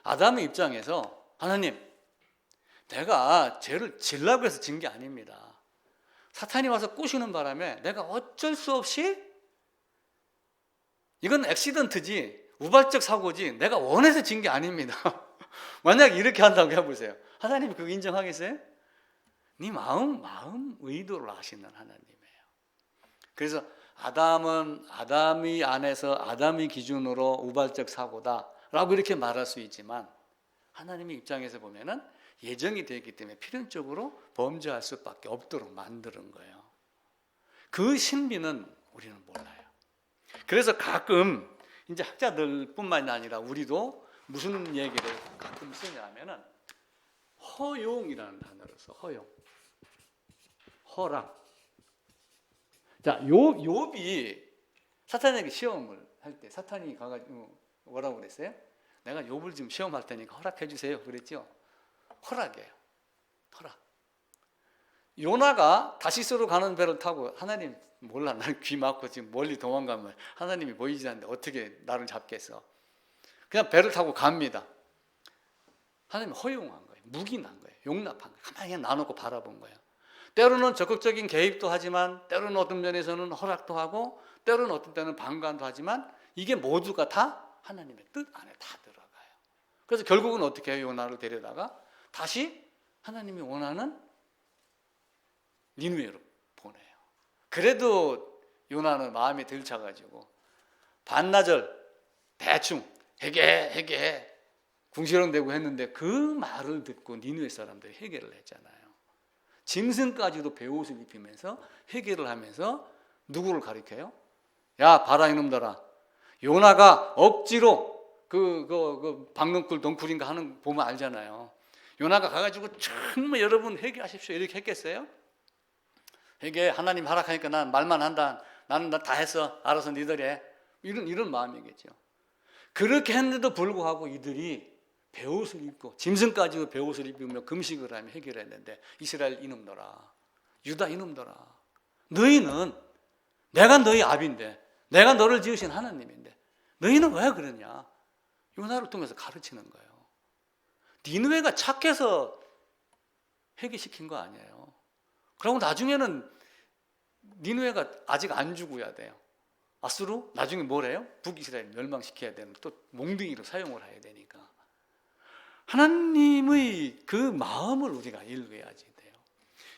아담의 입장에서 하나님, 내가 죄를 지으려고 해서 진 게 아닙니다. 사탄이 와서 꼬시는 바람에 내가 어쩔 수 없이, 이건 액시던트지, 우발적 사고지, 내가 원해서 진 게 아닙니다. 만약 이렇게 한다고 해보세요. 하나님이 그거 인정하겠어요? 네 마음 의도를 아시는 하나님이에요. 그래서 아담은 아담이 안에서 아담의 기준으로 우발적 사고다 라고 이렇게 말할 수 있지만, 하나님의 입장에서 보면은 예정이 되어 있기 때문에 필연적으로 범죄할 수밖에 없도록 만드는 거예요. 그 신비는 우리는 몰라요. 그래서 가끔 이제 학자들뿐만이 아니라 우리도 무슨 얘기를 가끔 쓰냐면은 허용이라는 단어를 써. 허용, 허락. 자, 욥이 사탄에게 시험을 할 때 사탄이 가가지고 뭐라고 그랬어요? 내가 욥을 지금 시험할 테니까 허락해 주세요 그랬죠. 허락이에요. 허락. 요나가 다시스로 가는 배를 타고, 하나님 몰라, 나는 귀 막고 지금 멀리 도망가면 하나님이 보이지 않는데 어떻게 나를 잡겠어. 그냥 배를 타고 갑니다. 하나님이 허용한 거예요. 묵인한 거예요. 용납한 거예요. 가만히 그냥 놔놓고 바라본 거예요. 때로는 적극적인 개입도 하지만, 때로는 어떤 면에서는 허락도 하고, 때로는 어떤 때는 방관도 하지만, 이게 모두가 다 하나님의 뜻 안에 다 들어가요. 그래서 결국은 어떻게 해요? 요나를 데려다가 다시 하나님이 원하는 니느웨로 보내요. 그래도 요나는 마음이 들쳐가지고 반나절 대충 회개해 궁시렁대고 했는데, 그 말을 듣고 니느웨 사람들이 회개를 했잖아요. 짐승까지도 베옷을 입히면서 회개를 하면서 누구를 가리켜요? 야, 봐라 이놈들아, 요나가 억지로 그 방렁굴 덩굴인가 하는 거 보면 알잖아요. 요나가 가가지고 정말 여러분 회개하십시오 이렇게 했겠어요? 회개, 하나님 허락하니까 난 말만 한다, 나는 다 했어, 알아서 니들이 해, 이런 마음이겠죠. 그렇게 했는데도 불구하고 이들이 베옷을 입고 짐승까지도 베옷을 입으며 금식을 하며 회개를 했는데, 이스라엘 이놈들아, 유다 이놈들아, 너희는, 내가 너희 아비인데, 내가 너를 지으신 하나님인데 너희는 왜 그러냐? 요나를 통해서 가르치는 거예요. 니느웨가 착해서 회개시킨 거 아니에요. 그리고 나중에는 니느웨가 아직 안 죽어야 돼요. 아수르 나중에 뭐래요? 북이스라엘 멸망시켜야 되는, 또 몽둥이로 사용을 해야 되니까. 하나님의 그 마음을 우리가 읽어야지 돼요.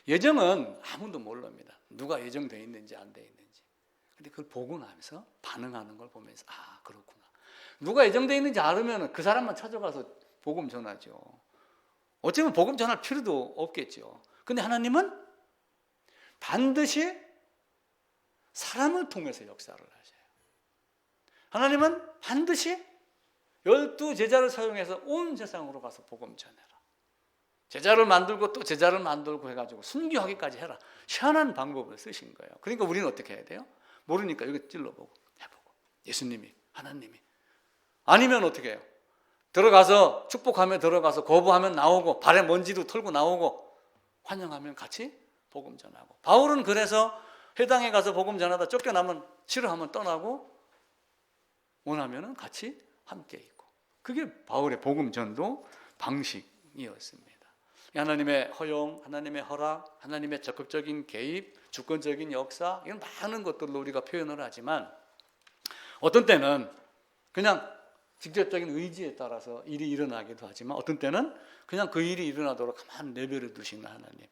예정은 아무도 모릅니다. 누가 예정되어 있는지 안 되어 있는지. 근데 그걸 보고 나면서 반응하는 걸 보면서, 아, 그렇구나. 누가 예정되어 있는지 알으면 그 사람만 찾아가서 복음 전하죠. 어쩌면 복음 전할 필요도 없겠죠. 근데 하나님은 반드시 사람을 통해서 역사를 하셔요. 하나님은 반드시 12제자를 사용해서 온 세상으로 가서 복음 전해라. 제자를 만들고 또 제자를 만들고 해가지고 순교하기까지 해라. 희한한 방법을 쓰신 거예요. 그러니까 우리는 어떻게 해야 돼요? 모르니까 이거 찔러보고 해보고, 예수님이, 하나님이. 아니면 어떻게 해요? 들어가서 축복하면 들어가서, 거부하면 나오고, 발에 먼지도 털고 나오고, 환영하면 같이 복음 전하고. 바울은 그래서 회당에 가서 복음 전하다 쫓겨나면, 싫어하면 떠나고, 원하면 같이 함께 있고. 그게 바울의 복음 전도 방식이었습니다. 하나님의 허용, 하나님의 허락, 하나님의 적극적인 개입, 주권적인 역사, 이런 많은 것들로 우리가 표현을 하지만, 어떤 때는 그냥 직접적인 의지에 따라서 일이 일어나기도 하지만, 어떤 때는 그냥 그 일이 일어나도록 가만 내버려 두시는 하나님,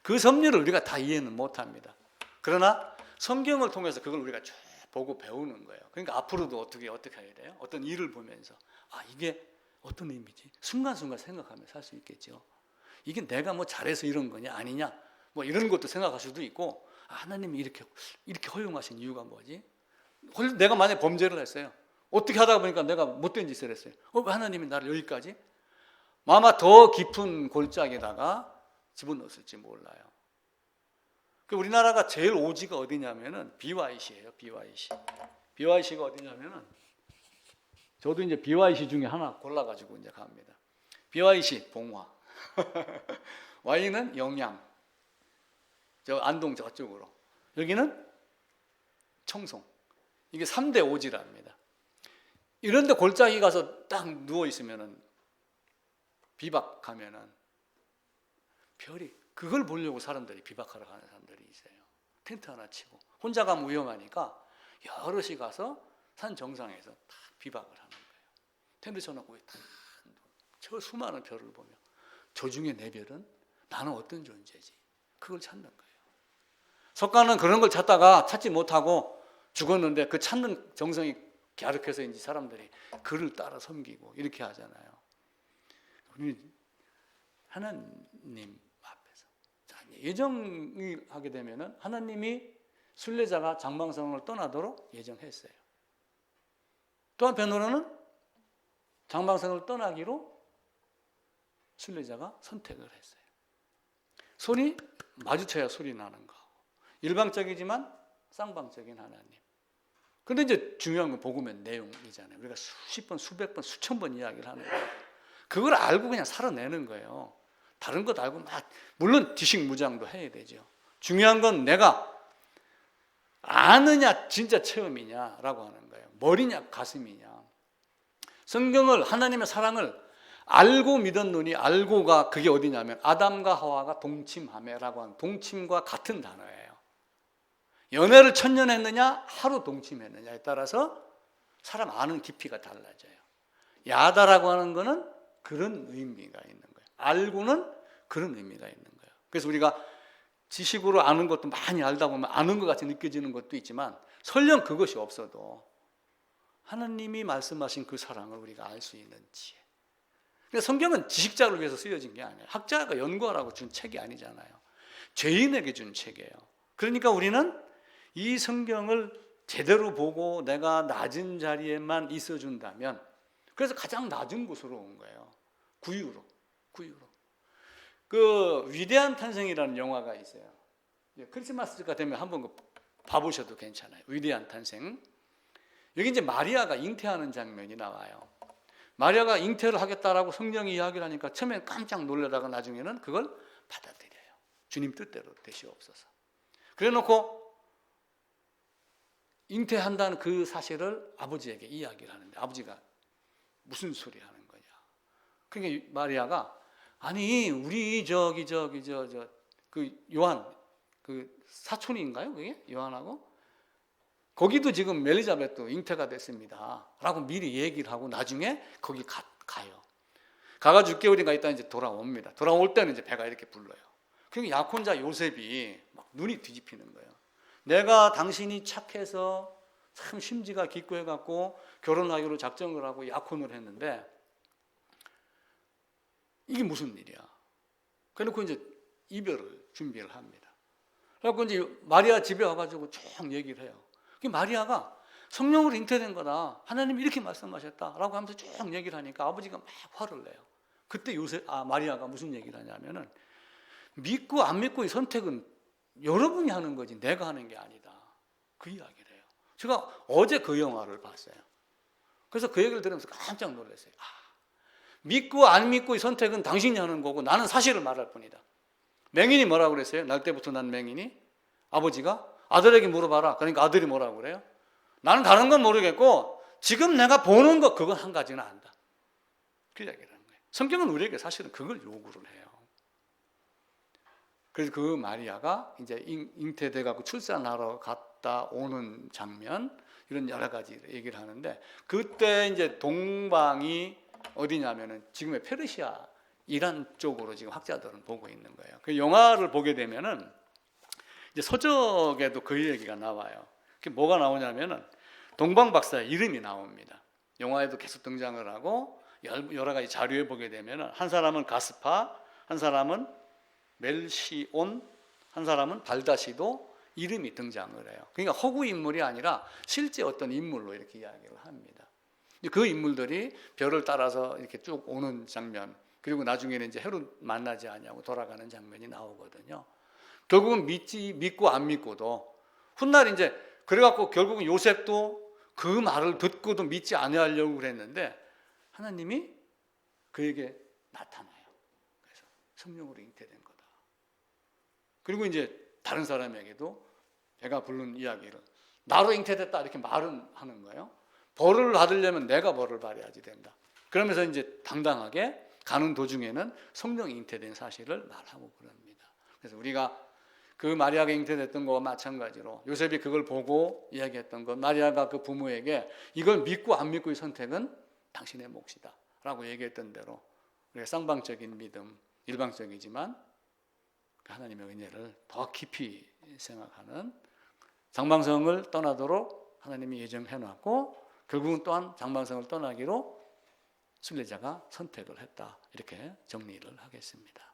그 섭리를 우리가 다 이해는 못합니다. 그러나 성경을 통해서 그걸 우리가 쭉 보고 배우는 거예요. 그러니까 앞으로도 어떻게 해야 돼요? 어떤 일을 보면서, 아, 이게 어떤 의미지? 순간순간 생각하며 살 수 있겠죠. 이게 내가 뭐 잘해서 이런 거냐 아니냐, 뭐 이런 것도 생각할 수도 있고, 아, 하나님이 이렇게 허용하신 이유가 뭐지? 내가 만약에 범죄를 했어요. 어떻게 하다가 보니까 내가 못된 짓을 했어요. 왜 하나님이 나를 여기까지? 아마 더 깊은 골짜기에다가 집어넣었을지 몰라요. 우리나라가 제일 오지가 어디냐면은 BYC예요. BYC가 어디냐면은, 저도 이제 BYC 중에 하나 골라가지고 이제 갑니다. BYC 봉화, Y는 영양, 저 안동 저쪽으로, 여기는 청송. 이게 3대 오지랍니다. 이런데 골짜기 가서 딱 누워 있으면은 비박하면은 별이 그걸 보려고 사람들이 비박하러 가는 사람들이 있어요. 텐트 하나 치고 혼자 가면 위험하니까 여럿이 가서 산 정상에서 다 비박을 하는 거예요. 텐트 쳐놓고 저 수많은 별을 보며 저 중에 내 별은 나는 어떤 존재지? 그걸 찾는 거예요. 석가는 그런 걸 찾다가 찾지 못하고 죽었는데 그 찾는 정성이 갸륵해서인지 사람들이 그를 따라 섬기고 이렇게 하잖아요. 우리 하나님 앞에서 예정을 하게 되면은 하나님이 순례자가 장방성을 떠나도록 예정했어요. 또 한편으로는 장방성을 떠나기로 순례자가 선택을 했어요. 손이 마주쳐야 소리 나는 거. 일방적이지만 쌍방적인 하나님. 근데 이제 중요한 건 복음의 내용이잖아요. 우리가 수십 번, 수백 번, 수천 번 이야기를 하는 거예요. 그걸 알고 그냥 살아내는 거예요. 다른 것 알고 물론 지식무장도 해야 되죠. 중요한 건 내가 아느냐 진짜 체험이냐라고 하는 거예요. 머리냐 가슴이냐. 성경을 하나님의 사랑을 알고 믿었노니 알고가 그게 어디냐면 아담과 하와가 동침하매라고 하는 동침과 같은 단어예요. 연애를 천년 했느냐 하루 동침했느냐에 따라서 사람 아는 깊이가 달라져요. 야다라고 하는 거는 그런 의미가 있는 거예요. 알고는 그런 의미가 있는 거예요. 그래서 우리가 지식으로 아는 것도 많이 알다 보면 아는 것 같이 느껴지는 것도 있지만 설령 그것이 없어도 하나님이 말씀하신 그 사랑을 우리가 알 수 있는 지혜. 그러니까 성경은 지식자를 위해서 쓰여진 게 아니에요. 학자가 연구하라고 준 책이 아니잖아요. 죄인에게 준 책이에요. 그러니까 우리는 이 성경을 제대로 보고 내가 낮은 자리에만 있어준다면, 그래서 가장 낮은 곳으로 온 거예요. 구유로. 그 위대한 탄생이라는 영화가 있어요. 크리스마스가 되면 한번 봐보셔도 괜찮아요. 위대한 탄생. 여기 이제 마리아가 잉태하는 장면이 나와요. 마리아가 잉태를 하겠다라고 성경이 이야기를 하니까 처음엔 깜짝 놀라다가 나중에는 그걸 받아들여요. 주님 뜻대로 되시옵소서. 그래 놓고 잉태한다는 그 사실을 아버지에게 이야기를 하는데 아버지가 무슨 소리 하는 거냐. 그러니까 마리아가 아니 우리 그 요한 그 사촌인가요? 그게 요한하고 거기도 지금 엘리자벳도 잉태가 됐습니다 라고 미리 얘기를 하고 나중에 거기 가요. 가가 6개월인가 있다 이제 돌아옵니다. 돌아올 때는 이제 배가 이렇게 불러요. 그러니까 약혼자 요셉이 막 눈이 뒤집히는 거예요. 내가 당신이 착해서 참 심지가 깊고 해갖고 결혼하기로 작정을 하고 약혼을 했는데 이게 무슨 일이야. 그래놓고 이제 이별을 준비를 합니다. 그래갖고 이제 마리아 집에 와가지고 쭉 얘기를 해요. 그 마리아가 성령으로 잉태된 거다. 하나님이 이렇게 말씀하셨다라고 하면서 쭉 얘기를 하니까 아버지가 막 화를 내요. 그때 마리아가 무슨 얘기를 하냐면은 믿고 안 믿고의 선택은 여러분이 하는 거지 내가 하는 게 아니다. 그 이야기를 해요. 제가 어제 그 영화를 봤어요. 그래서 그 얘기를 들으면서 깜짝 놀랐어요. 믿고 안 믿고의 선택은 당신이 하는 거고 나는 사실을 말할 뿐이다. 맹인이 뭐라고 그랬어요? 날 때부터 난 맹인이? 아버지가 아들에게 물어봐라. 그러니까 아들이 뭐라고 그래요? 나는 다른 건 모르겠고 지금 내가 보는 것 그건 한 가지는 안다. 그 이야기를 하는 거예요. 성경은 우리에게 사실은 그걸 요구를 해요. 그래서 그 마리아가 이제 잉태돼 갖고 출산하러 갔다 오는 장면 이런 여러 가지 얘기를 하는데 그때 이제 동방이 어디냐면은 지금의 페르시아 이란 쪽으로 지금 학자들은 보고 있는 거예요. 그 영화를 보게 되면은 이제 서적에도 그 얘기가 나와요. 그게 뭐가 나오냐면은 동방 박사의 이름이 나옵니다. 영화에도 계속 등장을 하고 여러 가지 자료에 보게 되면은 한 사람은 가스파, 한 사람은 멜시온, 한 사람은 발다시도 이름이 등장을 해요. 그러니까 허구 인물이 아니라 실제 어떤 인물로 이렇게 이야기를 합니다. 그 인물들이 별을 따라서 이렇게 쭉 오는 장면, 그리고 나중에는 이제 헤롯 만나지 않냐고 돌아가는 장면이 나오거든요. 결국은 믿고 안 믿고도 훗날 이제 그래갖고 결국은 요셉도 그 말을 듣고도 믿지 않으려고 그랬는데 하나님이 그에게 나타나요. 그래서 성령으로 잉태된 거다. 그리고 이제 다른 사람에게도 제가 부른 이야기를 나로 잉태됐다 이렇게 말은 하는 거예요. 벌을 받으려면 내가 벌을 받아야지 된다. 그러면서 이제 당당하게 가는 도중에는 성령이 잉태된 사실을 말하고 그럽니다. 그래서 우리가 그 마리아가 잉태됐던 것과 마찬가지로 요셉이 그걸 보고 이야기했던 것, 마리아가 그 부모에게 이걸 믿고 안 믿고의 선택은 당신의 몫이다 라고 얘기했던 대로 우리가 쌍방적인 믿음, 일방적이지만 하나님의 은혜를 더 깊이 생각하는 장방성을 떠나도록 하나님이 예정해놨고 결국은 또한 장방성을 떠나기로 순례자가 선택을 했다, 이렇게 정리를 하겠습니다.